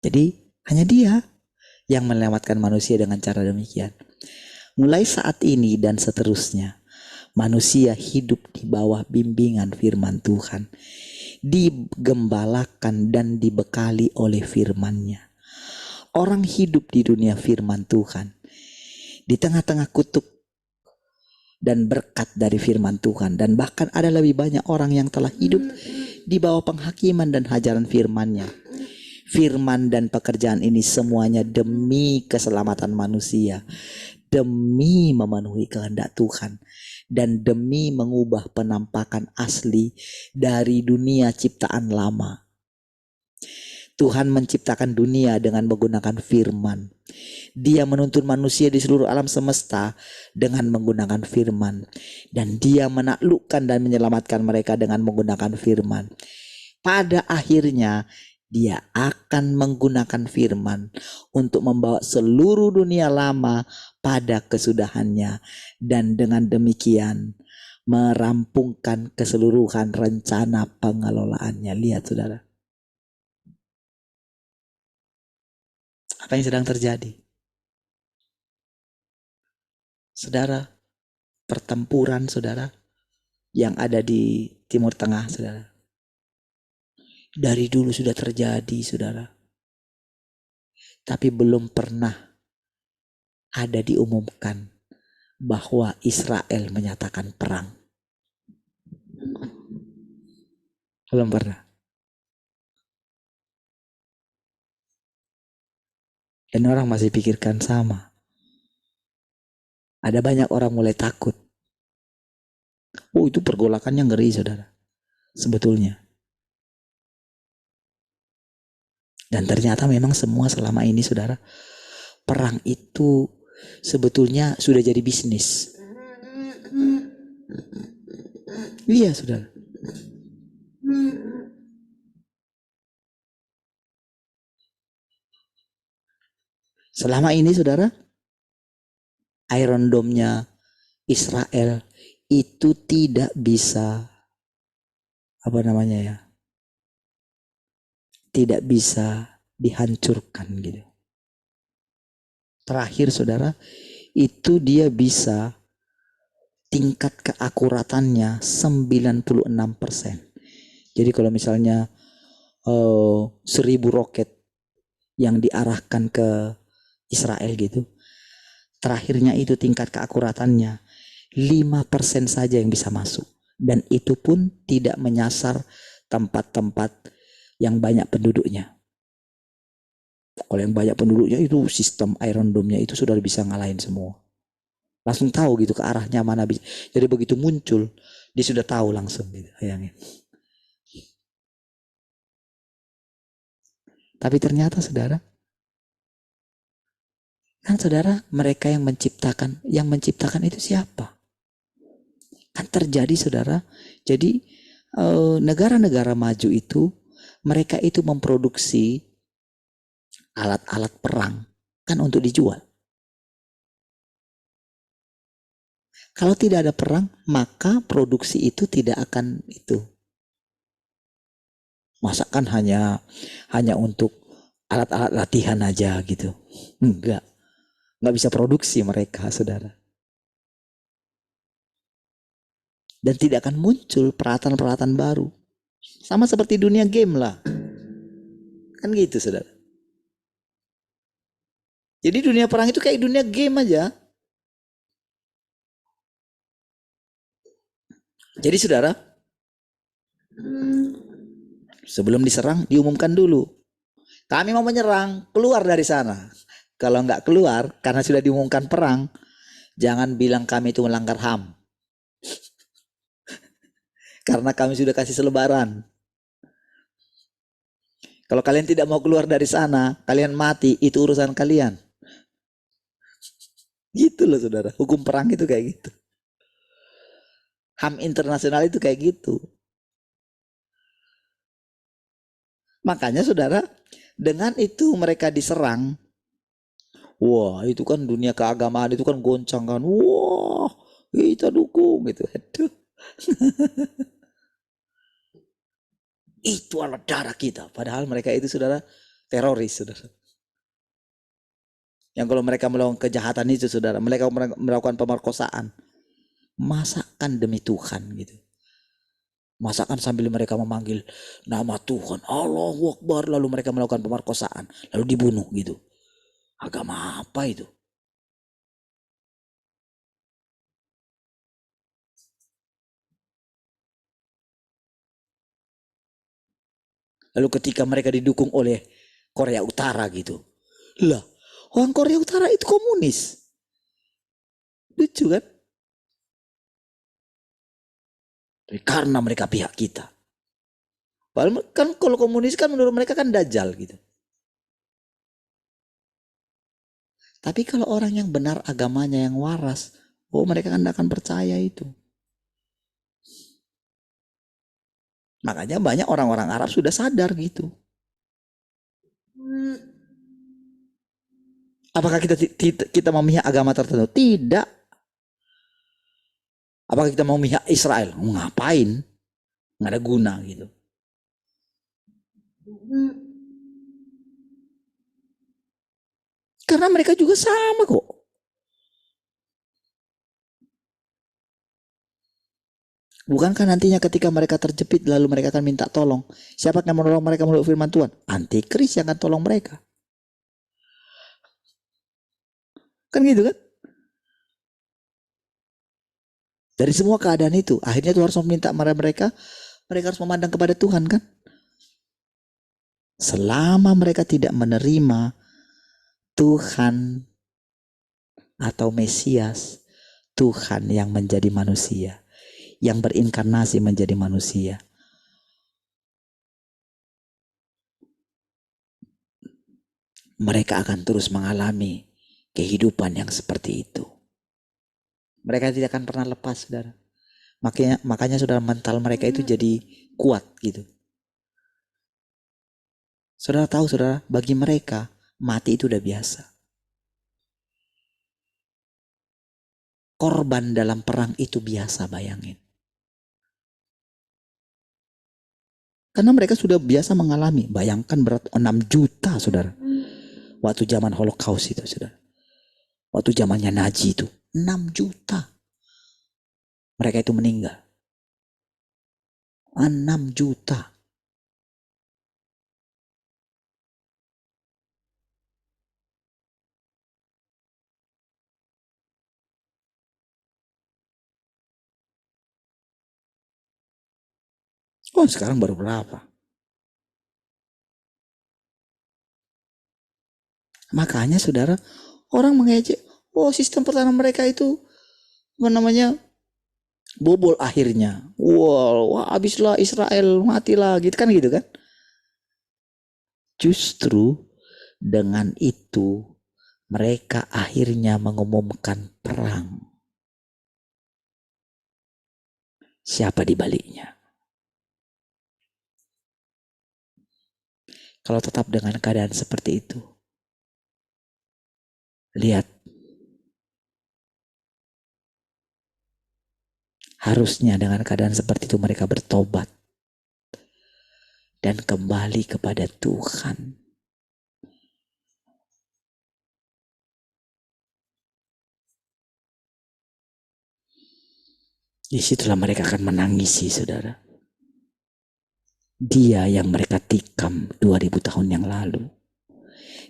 Speaker 3: Jadi hanya Dia yang menyelamatkan manusia dengan cara demikian. Mulai saat ini dan seterusnya, manusia hidup di bawah bimbingan firman Tuhan, digembalakan dan dibekali oleh firman-Nya. Orang hidup di dunia firman Tuhan, di tengah-tengah kutuk dan berkat dari firman Tuhan, dan bahkan ada lebih banyak orang yang telah hidup di bawah penghakiman dan hajaran firman-Nya. Firman dan pekerjaan ini semuanya demi keselamatan manusia, demi memenuhi kehendak Tuhan, dan demi mengubah penampakan asli dari dunia ciptaan lama. Tuhan menciptakan dunia dengan menggunakan firman. Dia menuntun manusia di seluruh alam semesta dengan menggunakan firman. Dan Dia menaklukkan dan menyelamatkan mereka dengan menggunakan firman. Pada akhirnya Dia akan menggunakan firman untuk membawa seluruh dunia lama pada kesudahannya. Dan dengan demikian merampungkan keseluruhan rencana pengelolaannya. Lihat saudara, apa yang sedang terjadi? Saudara, pertempuran saudara yang ada di Timur Tengah saudara, dari dulu sudah terjadi saudara, tapi belum pernah ada diumumkan bahwa Israel menyatakan perang. Belum pernah. Dan orang masih pikirkan sama. Ada banyak orang mulai takut. Oh, itu pergolakannya ngeri saudara, sebetulnya. Dan ternyata memang semua selama ini saudara, perang itu sebetulnya sudah jadi bisnis. Iya saudara. Selama ini saudara, Iron Dome-nya Israel itu tidak bisa, tidak bisa dihancurkan gitu. Terakhir saudara, itu dia bisa tingkat keakuratannya 96%. Jadi kalau misalnya 1000 roket yang diarahkan ke Israel gitu. Terakhirnya itu tingkat keakuratannya 5% saja yang bisa masuk. Dan itu pun tidak menyasar tempat-tempat yang banyak penduduknya. Kalau yang banyak penduduknya itu sistem Iron Dome-nya itu sudah bisa ngalahin semua. Langsung tahu gitu ke arahnya mana bisa. Jadi begitu muncul, dia sudah tahu langsung gitu. Bayangin. Tapi ternyata saudara, kan saudara, mereka yang menciptakan itu siapa? Kan terjadi saudara, jadi negara-negara maju itu, mereka itu memproduksi alat-alat perang, kan untuk dijual. Kalau tidak ada perang, maka produksi itu tidak akan itu. Masa kan hanya untuk alat-alat latihan aja gitu. Enggak bisa produksi mereka, saudara. Dan tidak akan muncul peralatan-peralatan baru. Sama seperti dunia game lah. Kan gitu, saudara. Jadi dunia perang itu kayak dunia game aja. Jadi saudara, sebelum diserang diumumkan dulu. Kami mau menyerang, keluar dari sana. Kalau nggak keluar, karena sudah diumumkan perang, jangan bilang kami itu melanggar HAM. Karena kami sudah kasih selebaran. Kalau kalian tidak mau keluar dari sana, kalian mati, itu urusan kalian. Gitu loh saudara, hukum perang itu kayak gitu. HAM internasional itu kayak gitu. Makanya saudara, dengan itu mereka diserang. Wah, itu kan dunia keagamaan itu kan goncang kan. Wah, kita dukung gitu. Aduh. Itu adalah darah kita. Padahal mereka itu saudara teroris saudara. Yang kalau mereka melakukan kejahatan itu saudara, mereka melakukan pemerkosaan. Masakan demi Tuhan gitu. Masakan sambil mereka memanggil nama Tuhan, Allahu Akbar, lalu mereka melakukan pemerkosaan, lalu dibunuh gitu. Agama apa itu? Lalu ketika mereka didukung oleh Korea Utara gitu. Lah, orang Korea Utara itu komunis. Lucu kan? Karena mereka pihak kita. Padahal kan kalau komunis kan menurut mereka kan dajjal gitu. Tapi kalau orang yang benar agamanya yang waras, mereka kan tidak akan percaya itu. Makanya banyak orang-orang Arab sudah sadar gitu. Apakah kita memihak agama tertentu? Tidak. Apakah kita mau memihak Israel? Ngapain? Nggak ada guna gitu. Karena mereka juga sama kok. Bukankah nantinya ketika mereka terjepit lalu mereka akan minta tolong? Siapa yang menolong mereka melalui firman Tuhan? Antikris yang akan tolong mereka. Kan gitu kan? Dari semua keadaan itu, akhirnya Tuhan harus meminta mereka harus memandang kepada Tuhan kan? Selama mereka tidak menerima Tuhan atau Mesias, Tuhan yang menjadi manusia, yang berinkarnasi menjadi manusia, mereka akan terus mengalami kehidupan yang seperti itu. Mereka tidak akan pernah lepas, saudara. Makanya saudara, mental mereka itu jadi kuat gitu. Saudara tahu saudara, bagi mereka mati itu udah biasa. Korban dalam perang itu biasa, bayangin. Karena mereka sudah biasa mengalami. Bayangkan berat 6 juta saudara. Waktu zaman Holocaust itu saudara. Waktu zamannya Nazi itu 6 juta. Mereka itu meninggal. 6 juta. Oh, sekarang baru berapa? Makanya saudara, orang mengejek, oh sistem pertahanan mereka itu bobol akhirnya. Wah, habislah Israel, matilah gitu kan. Justru dengan itu mereka akhirnya mengumumkan perang. Siapa di baliknya? Kalau tetap dengan keadaan seperti itu, lihat, harusnya dengan keadaan seperti itu mereka bertobat dan kembali kepada Tuhan. Disitulah mereka akan menangisi, saudara. Dia yang mereka tikam 2000 tahun yang lalu.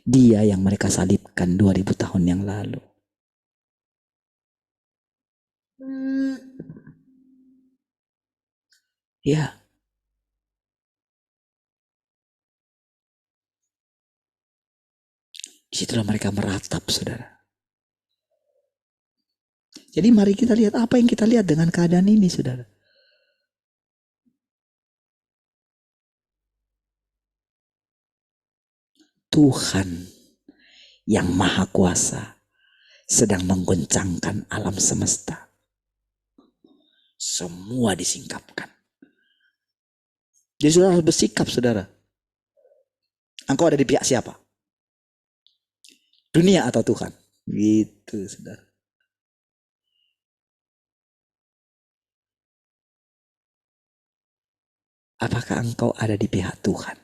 Speaker 3: Dia yang mereka salibkan 2000 tahun yang lalu. Ya. Disitulah mereka meratap, saudara. Jadi mari kita lihat apa yang kita lihat dengan keadaan ini, saudara. Tuhan yang maha kuasa sedang menggoncangkan alam semesta. Semua disingkapkan. Jadi saudara harus bersikap, saudara. Engkau ada di pihak siapa? Dunia atau Tuhan? Gitu, saudara. Apakah engkau ada di pihak Tuhan?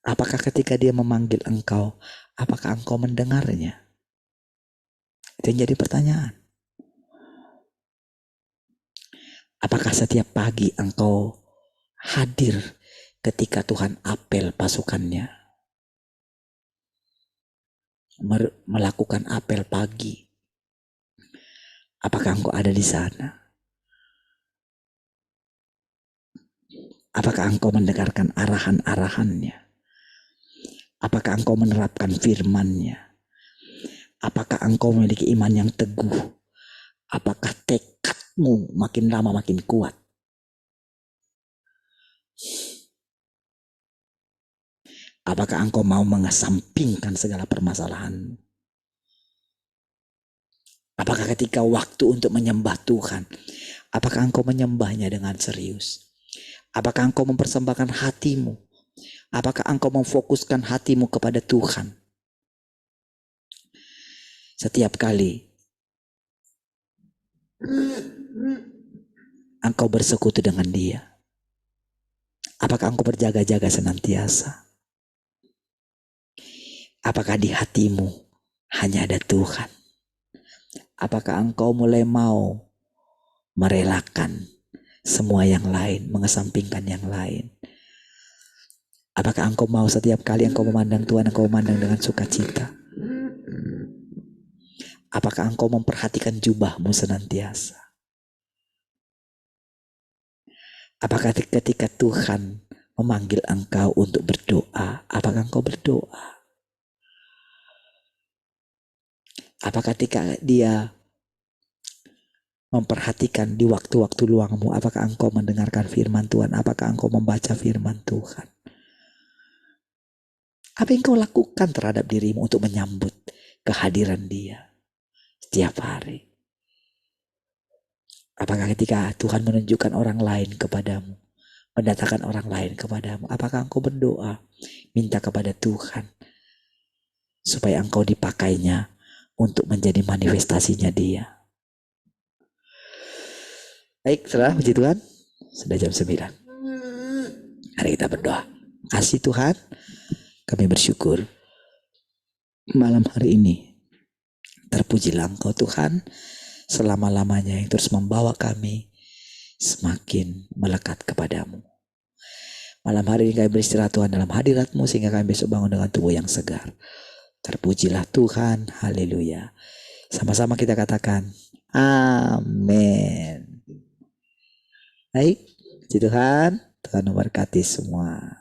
Speaker 3: Apakah ketika dia memanggil engkau, apakah engkau mendengarnya? Itu yang jadi pertanyaan. Apakah setiap pagi engkau hadir ketika Tuhan apel pasukannya? Melakukan apel pagi. Apakah engkau ada di sana? Apakah engkau mendengarkan arahan-arahannya? Apakah engkau menerapkan firman-Nya? Apakah engkau memiliki iman yang teguh? Apakah tekadmu makin lama makin kuat? Apakah engkau mau mengesampingkan segala permasalahanmu? Apakah ketika waktu untuk menyembah Tuhan, apakah engkau menyembahnya dengan serius? Apakah engkau mempersembahkan hatimu? Apakah engkau memfokuskan hatimu kepada Tuhan? Setiap kali engkau bersekutu dengan Dia, apakah engkau berjaga-jaga senantiasa? Apakah di hatimu hanya ada Tuhan? Apakah engkau mulai mau merelakan semua yang lain, mengesampingkan yang lain? Apakah engkau mau setiap kali engkau memandang Tuhan, engkau memandang dengan sukacita? Apakah engkau memperhatikan jubahmu senantiasa? Apakah ketika Tuhan memanggil engkau untuk berdoa, apakah engkau berdoa? Apakah ketika Dia memperhatikan di waktu-waktu luangmu, apakah engkau mendengarkan firman Tuhan? Apakah engkau membaca firman Tuhan? Apa yang kau lakukan terhadap dirimu untuk menyambut kehadiran Dia setiap hari? Apakah ketika Tuhan menunjukkan orang lain kepadamu, mendatangkan orang lain kepadamu, apakah engkau berdoa, minta kepada Tuhan supaya engkau dipakainya untuk menjadi manifestasinya Dia? Baik, saudara, puji Tuhan. Sudah jam 9. Mari kita berdoa. Kasih Tuhan, kami bersyukur malam hari ini. Terpujilah Engkau Tuhan selama-lamanya yang terus membawa kami semakin melekat kepadamu. Malam hari ini kami beristirahat Tuhan dalam hadirat-Mu sehingga kami besok bangun dengan tubuh yang segar. Terpujilah Tuhan, haleluya. Sama-sama kita katakan Amin. Baik, puji Tuhan, Tuhan memberkati semua.